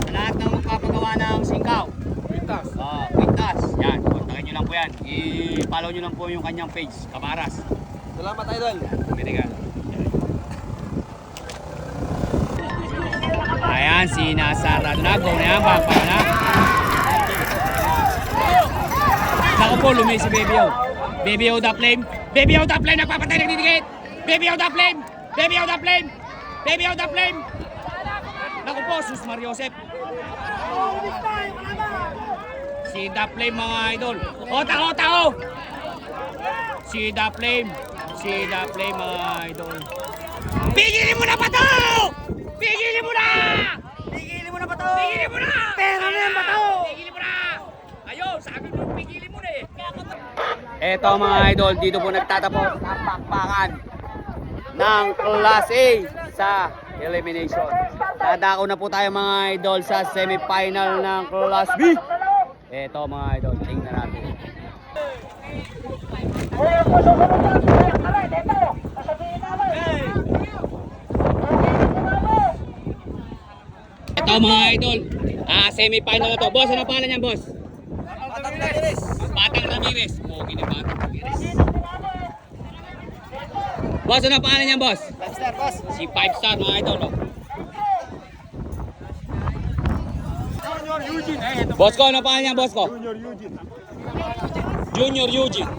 Sa lahat ng magpapagawa ng Singkaw. Pintas. Quintas. Yan. Kontakin nyo lang po yan. I-follow nyo lang po yung kanyang page. Kamaras. Salamat, idol. Amerikan. Ayan, sinasarado na. Go na yan. Bakpa na. Naku po, lumi si Baby O. Baby O the Flame. Baby O the Flame. Nagpapatay, nagdidikit. Baby O the Flame. Baby O the Flame. Baby O the Flame. Naku po, Sus Mario Joseph. Si The Flame mga idol. O, tako. Si The Flame. Si The Flame mga idol. Pigilin mo na ba to? Pigilin mo na! Pigilin mo na ba to? Pigilin mo na! Pera na yan ba to? Pigilin mo na! Ayun, sabi mo, pigilin mo na eh. Eto mga idol, dito po nagtatapos ang pakpakan ng Class A sa elimination. Dadako na po tayo mga idol sa semifinal ng Class B. Eto mga idol, tingnan natin. Kuya po, susunod lang. Kuya, tara, dito. Sasabihin namin. Ito mga idol, semi-final na to. Boss, ano pangalan niyan, boss? Batang Ramirez. Batang Ramirez. Pogi na Batang Ramirez. Boss, ano pangalan niyan, boss? 5-star, boss. Si 5-star mga idol. Oh. Junior Eugene. Ito. Boss ko, ano pangalan niyan, boss ko? Junior Eugene. Junior Eugene.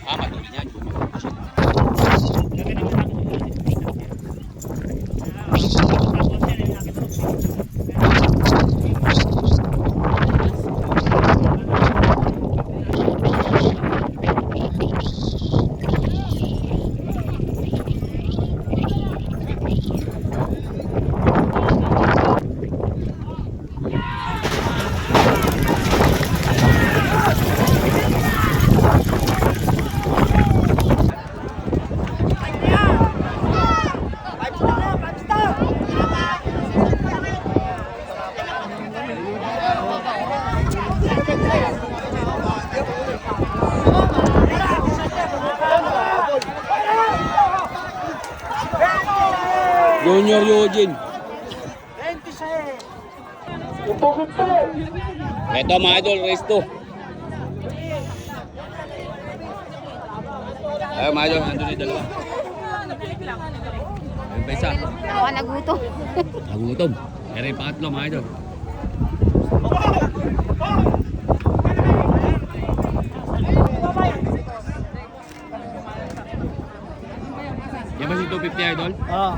Matuli niyan, Junior Eugene. Junior Eugene. Ito mga idol, race 2. Ayun mga idol, nandun yung dalawa. Ayun pa isa. Ako nagutom. Nagutom. Pero yung pangatlo mga idol. Yan ba si 250 idol? Oo.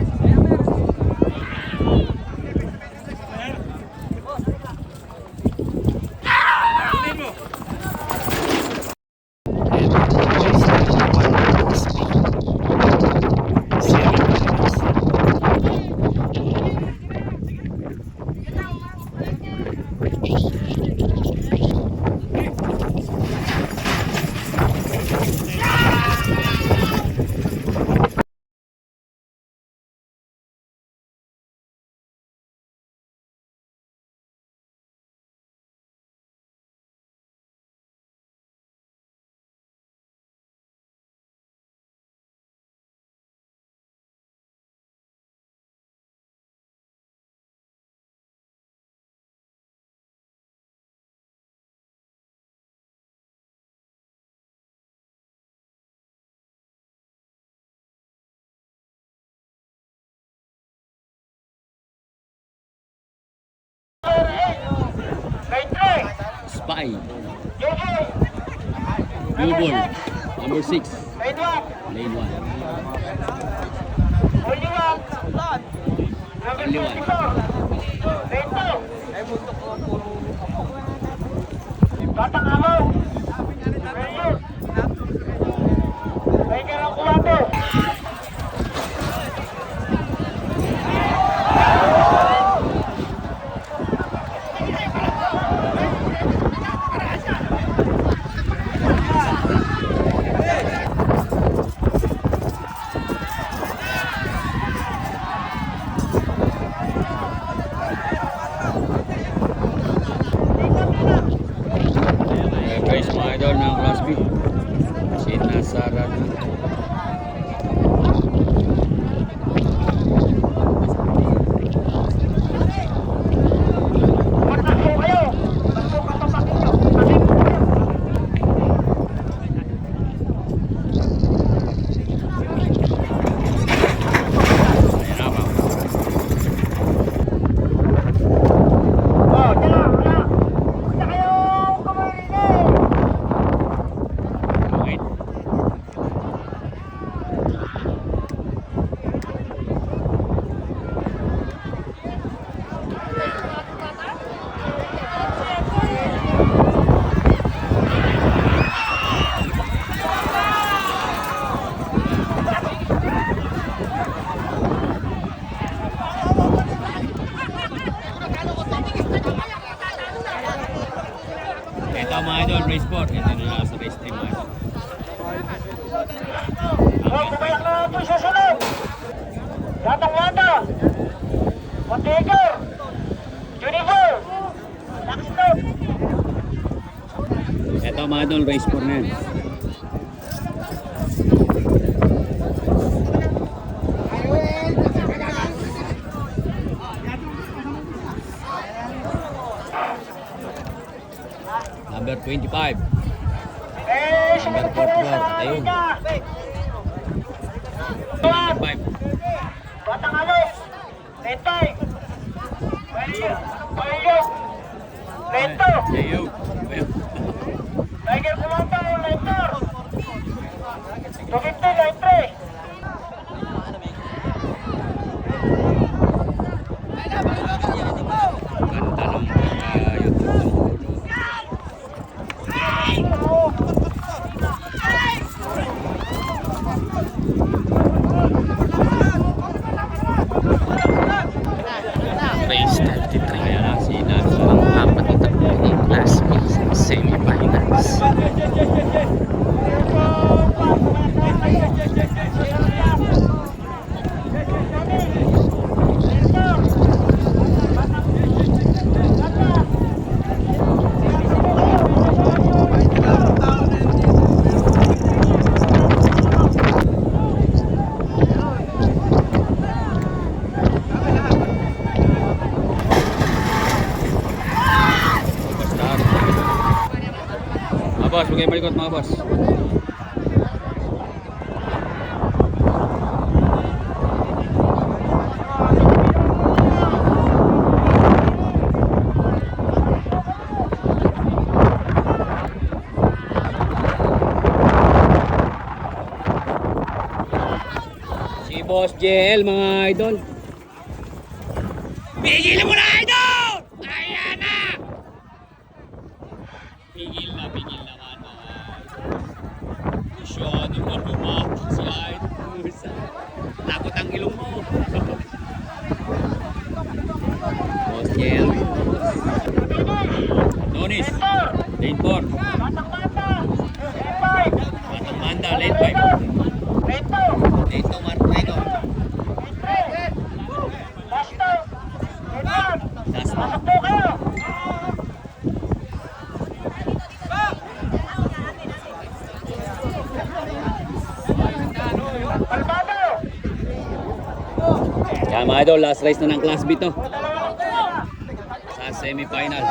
Spy. Blue ball. Number 6. Lane 1. Only one. Batang Amaw. Tiger ang kuwato. Guys, mga idol ng Class B. Si Nasarat. Magtakbo kayo. Ayan na ba? Oh, dyan lang, wala. Huwag na kayong kumarinig. Okay. Ito mga idol, race 4. Ito na lang sa race 3 mga idol. Oh, bumayak na ito sa sunod. Gatang Wanda. Montegar. Juniper. Lakston. Ito mga idol, race 4 na yan. Number 25. Eh, Number sumunod po rin 44. sa Ayun. liga. 25. Batang Alok. Lentay. Bayok. Lento. Yayo. Tiger Kumanta. Lentor. Tuginte, Lentre. Ganda ng YouTube. Race 33. Ayan na, si Nats. Ang apat na takbo ni Class B semifinals. kayo malikot mga boss. Si Boss JL mga idol. Pigil mo na idol! Ayan na! Pigil na mga idol. Masyado ka lumakot si idol. Takot ang ilong mo. Boss JL. Donis. Lane 4. Batang Manda, lane 5. Dito Martino. Dasma. Yan mga idol, last race na ng Class B to. Sa semi-final.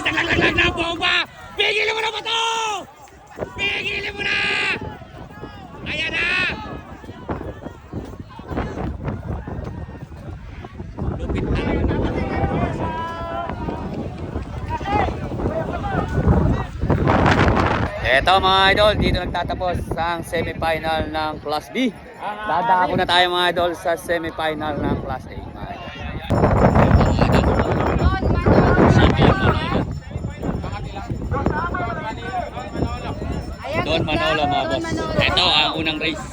Naglaglag na ang bomba! Pigilin mo na ba ito? Pigilin mo na! Ayan na! Lupit na. Eto mga idol, dito nagtatapos ang semi-final ng Class B. Dadako na tayo mga idol sa semi-final ng Class A. Don Manolo mga boss. Ito ang unang race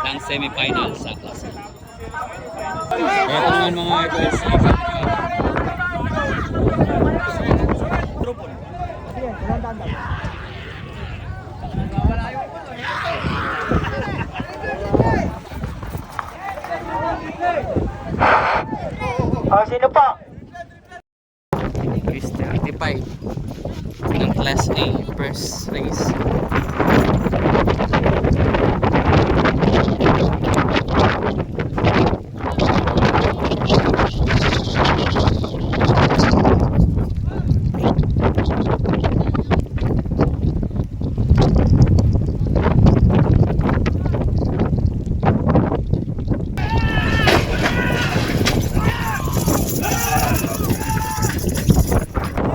ng semi-final sa Class A. Ito naman mga idol. Sino po? Race 35 ng Class A first race.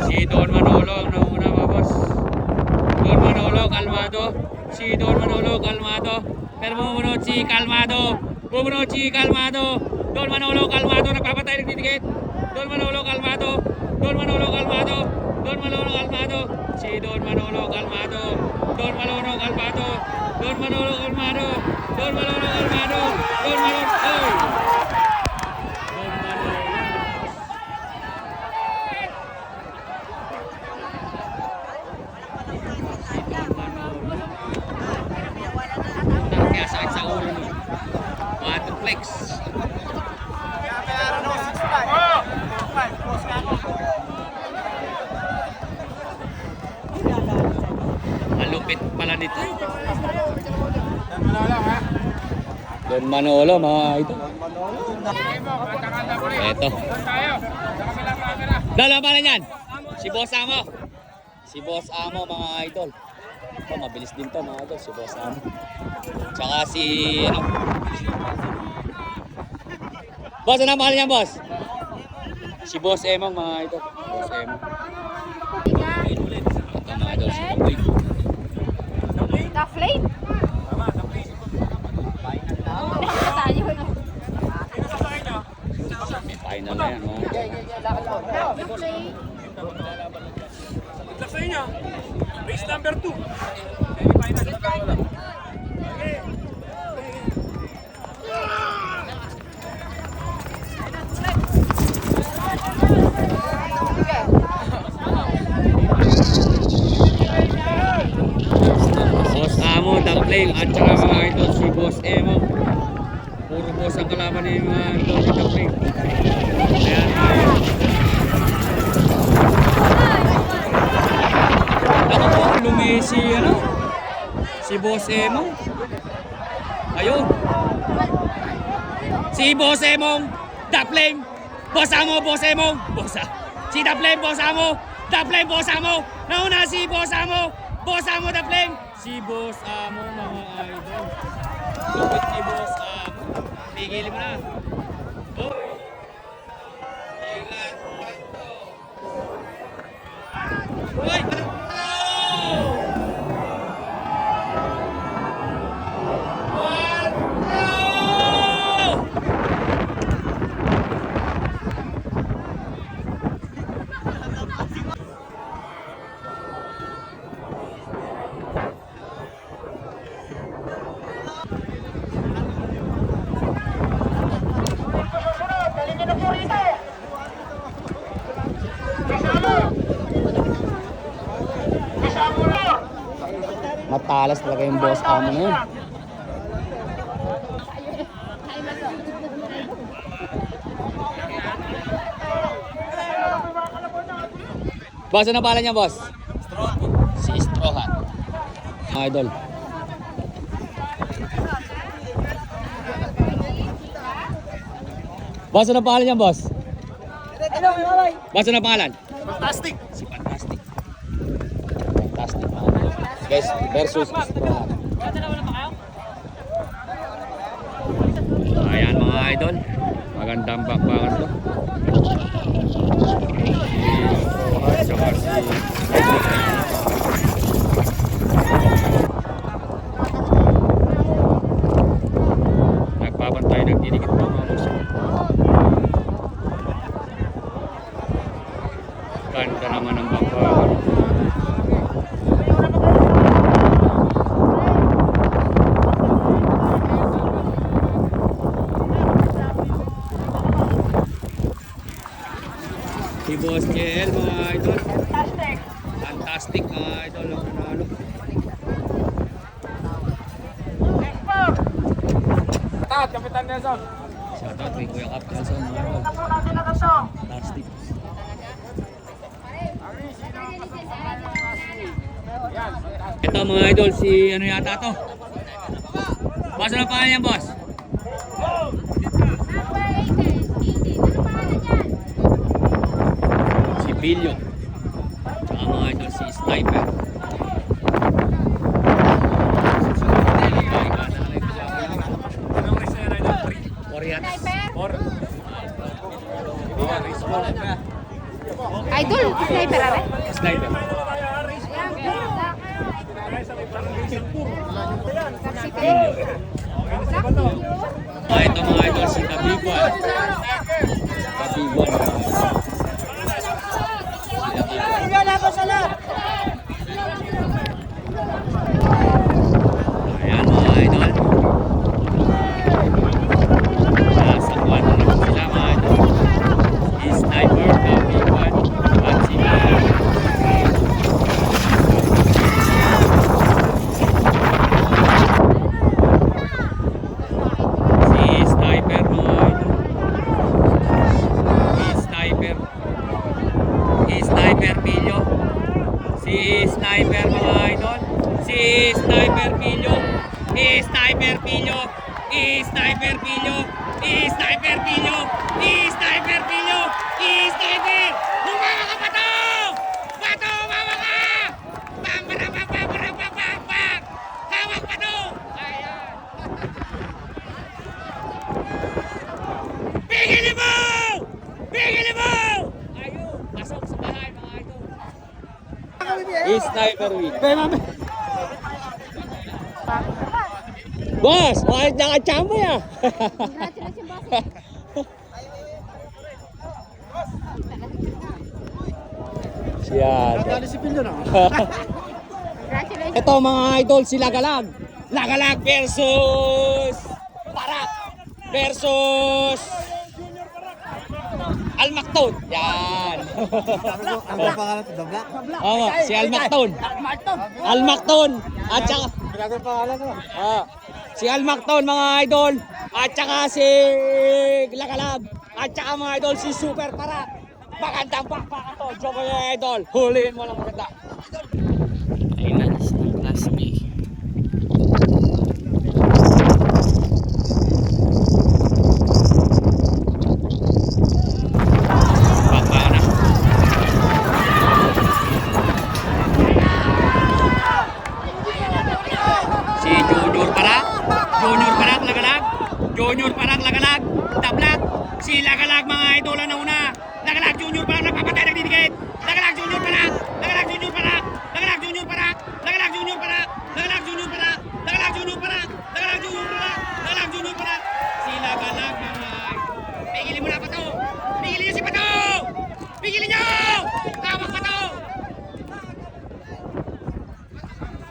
Si Don Manolo ang nauna mga boss. Don Manolo kalmado. Si Don Manolo kalmado. Pero bumunod si Kalmado. Bumunod si Kalmado. Don Manolo kalmado. Nagpapatay nagtitikit. Don Manolo kalmado. Don Manolo kalmado. Don Manolo kalmado. Si Don Manolo kalmado. Don Manolo kalmado. Don Manolo kalmado. Don Manolo kalmado. Don Manolo. Oy! Kaya sakit sa ulo mo. Waterflex. nito. Don Manolo mga idol. Eto. Lalabanan yan. Si Boss Amo. Si Boss Amo mga idol. Ito, mabilis din to mga idol. Si Boss Amo. Tsaka si ano. Boss, ano pangalan niyan, boss? Si Boss Emong mga idol. Boss Emong. Ito mga idol, si Boy. Ka-flame. Tayo. May final na yan mga idol. Ka-flame. Good luck sa inyo. Race number 2. Boss Amo, Duckling, at saka mga idol si Boss Emo. Puro boss ang kalaban ni mga idol si Duckling. Ayan. Ako po, lumisi ano? Si Boss Emo. Ayun. Si Boss Emong, Duckling. Boss Amo, Boss Emong. Si Duckling, Boss Amo. Duckling, Boss Amo. Nauna si Boss Amo. Boss Amo, Duckling. Si Boss Amo mga idol. Lupit ni Boss Amo. Pigilin mo na. Oh. Ilan. Uy! Susunod, dali niyo na po rito. Kasama. Kasama na. Matalas talaga yung Boss Amo na yun. Boss, ano pala niya, boss? Si Straw Hat. Mga idol. Boss, ano pangalan niya, boss? Boss, ano pangalan? Fantastic. Si Fantastic. Fantastic, mga idol. Guys, versus Straw Hat. Ayan, mga idol. Magandang bakbakan to. Si Straw Hat, saka si... Nagbabantay, nagdidikit pa mga boss. Ganda naman ang bakbakan. Si Boss JL mga idol. Fantastic mga idol ang nanalo. Tat, Kapitan Nelson. Shoutout kay Kuya Cap Nelson mga idol. Po natin ang asong. Fantastic. Ito mga idol, si ano yata to? Boss, ano pangalan yan, boss? Si Bilyo. Tsaka mga idol, si Sniper. Anong race na yan, Idol? Koreans. Or? Idol, sniper are. Sniper. Ito mga idol, si Kabiguan. Kabiguan. Ayan mga idol. Nasa kwarto na po sila mga idol. Si Sniper, Kabiguan, at si Sniper mga idol. Si Sniper Pilyo. Si Sniper mga idol. si Sniper Pilyo, Sniper Pilyo, Sniper Pilyo, Sniper Pilyo, Sniper Pilyo, Sniper! Humawa ka pa to! Pato, humawa ka! Pam! Hawak pa to! Ayan! Pigilin mo! Pigilin mo! Ayun, pasok sa bahay mga idol. Sniper win. Boss, bakit nakachamba ya? Congratulations, boss. Siya. Congratulations. Ito mga idol, si Lagalag. Lagalag versus Parak versus Almakton. Yan. Ang pangalan ito, Dabla? Oo, si Almakton. Almakton. At saka Ang pangalan ko. si Almakton mga idol. At saka si Lagalag. At saka mga idol si Super Parak. Magandang bakbakan to. Joke mga idol. Huliin mo lang maganda. Finals ng Class B. Bakbakan na. Si Junior Parak. Junior Parak Lagalag. Junior Parak Lagalag. Tablat. Si Lagalag mga idol na una. Lagalag Junior Parak napapatay nagdidikit. Lagalag Junior Parak. Lagalag Junior Parak. Lagalag Junior Parak. Lagalag Junior Parak. Lagalag Junior Parak. Lagalag Junior Parak. Lagalag Junior Parak. Lagalag Junior Parak. Si Lagalag mga idol. Pigilin mo na Pato. Pigilin niyo si Pato. Pigilin niyo. Tawag Pato.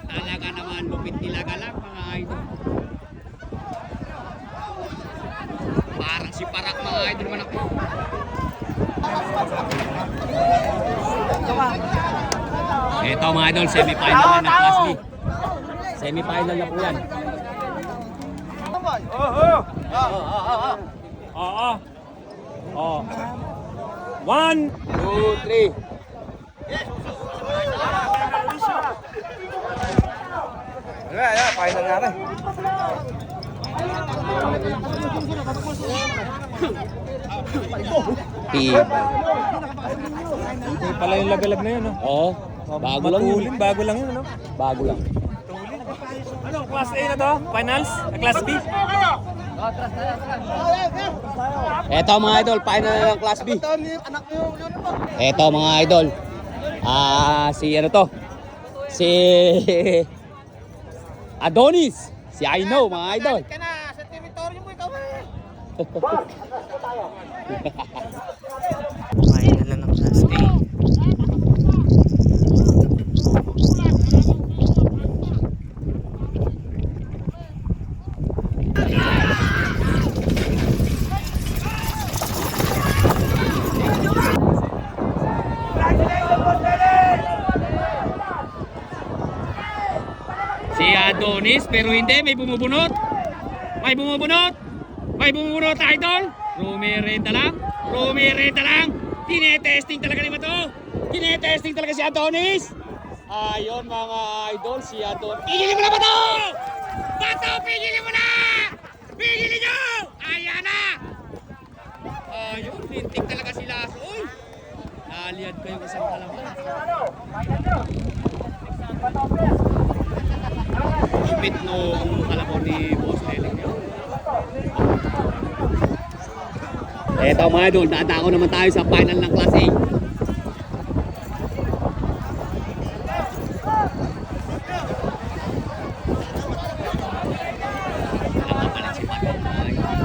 Talaga naman lupit ni Lagalag mga idol. Parang si Parak mga idol man ako. Ito mga idol, semi-final na ng Class B. Semi-final na po yan. Oo. Oo. 1, 2, 3. Ayan, final nga rin. Hindi pala yung lagalag na yun, no? Oo, bago lang yun. Bago lang yun, no? Bago lang. Ano, Class A na to? Finals? Class B? Ito mga idol, final na ng Class B. Ito mga idol. Si ano to? Si Adonis. Si I know mga idol. Final na ng Class A. Si Adonis, pero hindi, may bumubunot. May bumubunot. May bumubunot, idol. Rumirenta lang. Rumirenta lang. Tinetesting talaga ni Mato. Tinetesting talaga si Adonis. Ayun mga idol, si Adonis. Pigilin mo na Mato! Mato, pigilin mo na! Pigilin nyo! Ayan na! Ayun, lintik talaga si Lasso. Uy! Naliad pa yung isang kalaban. Ipit nung kalabaw ni Boss Leleng yun. Eto mga idol, dadako naman tayo sa final ng Class A. Nakapalit si Pato mga idol.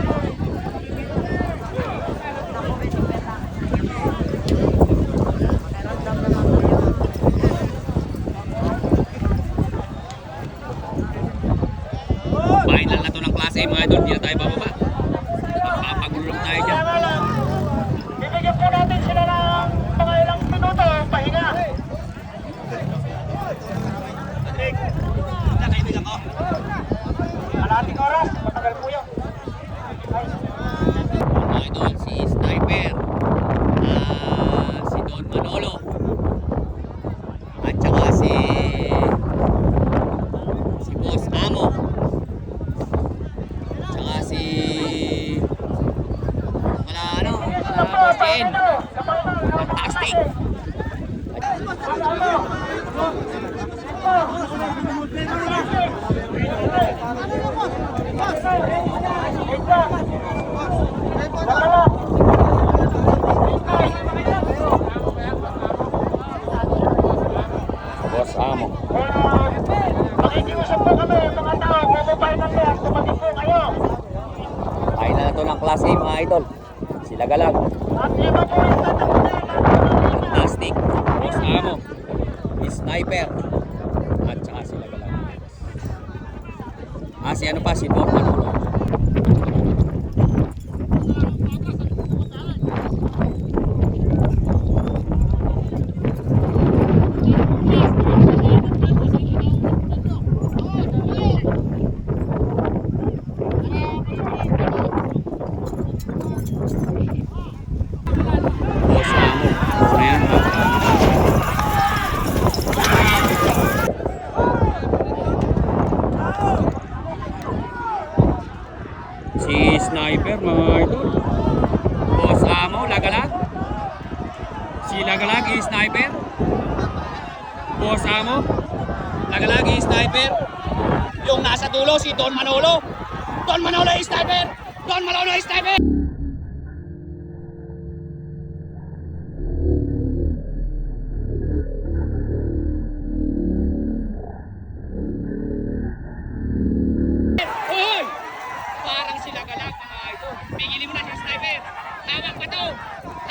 Final na to ng Class A mga idol, hindi na tayo bababa. Papagulo lang tayo dyan. Bibigyan po natin sila ng mga ilang minuto pahinga. Kalahating oras, matagal po yun. Mga idol, si Sniper, si Don Manolo, at saka si Boss Amo. Makikiusap po kami, mga tao, kung final na, tumating po kayo. Final na to ng Class A mga idol. Sila galag. At iba po yung tatapunan. Fantastic. Boss Amo. Sniper. At saka sila galag. Si ano pa, si Don Manolo. Boss Amo. Ano yan? Si Sniper mga idol. Boss Amo, lagalag. Si lagalag, Sniper. Boss Amo, lagalag, Sniper. Yung nasa dulo, si Don Manolo. Don Manolo, Sniper. Don Manolo, Sniper. Hoy! Parang sila galag mga idol. Pigilin mo na si Sniper. Hawak pa to.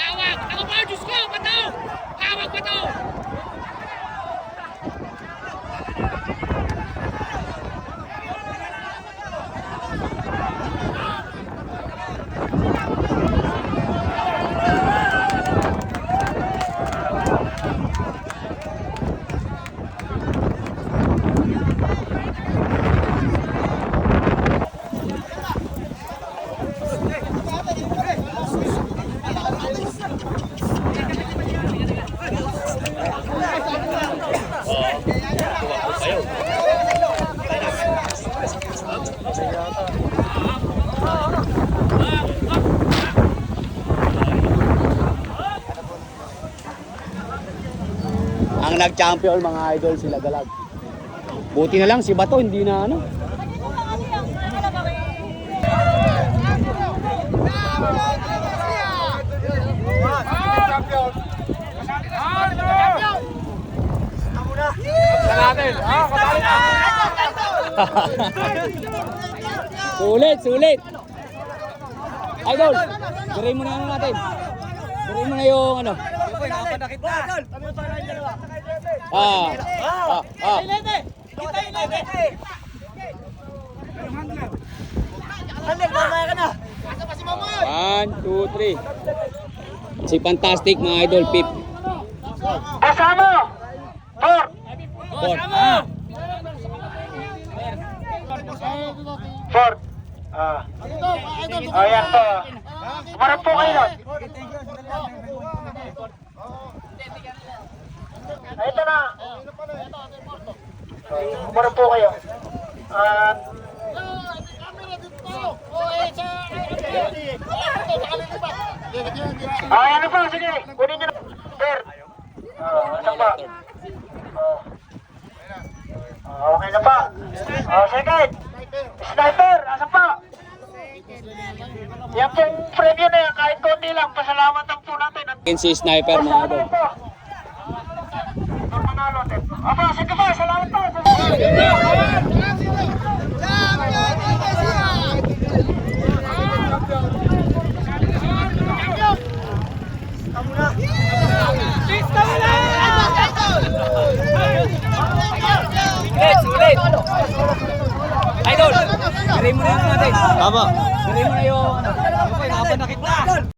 Hawak. Ako pa, Diyos ko, pa to. Hawak pa to. Ang nag-champion mga idol sila galag. Buti na lang si Bato hindi na ano. Sulit. Idol, diray mo na ano natin. Diray mo na yung ano. One, two, three. Si Fantastic mga idol, Pip. Kasama! Por! Four. Ford. Ayan po. Umarap po kayo nun. Ito na. Umarap po kayo. Ayan na po. Sige. Kunin nyo na. Sir. Ano pa? Okay na pa. Second. Sniper. Asa pa? Yan pong premyo na yan. Kahit konti lang. Pasalamat lang po natin. Si Sniper mga idol. Apa, sige pa. Salamat po. Sulit. Idol, diray mo na yung natin. Tama. Diray mo na yung ano.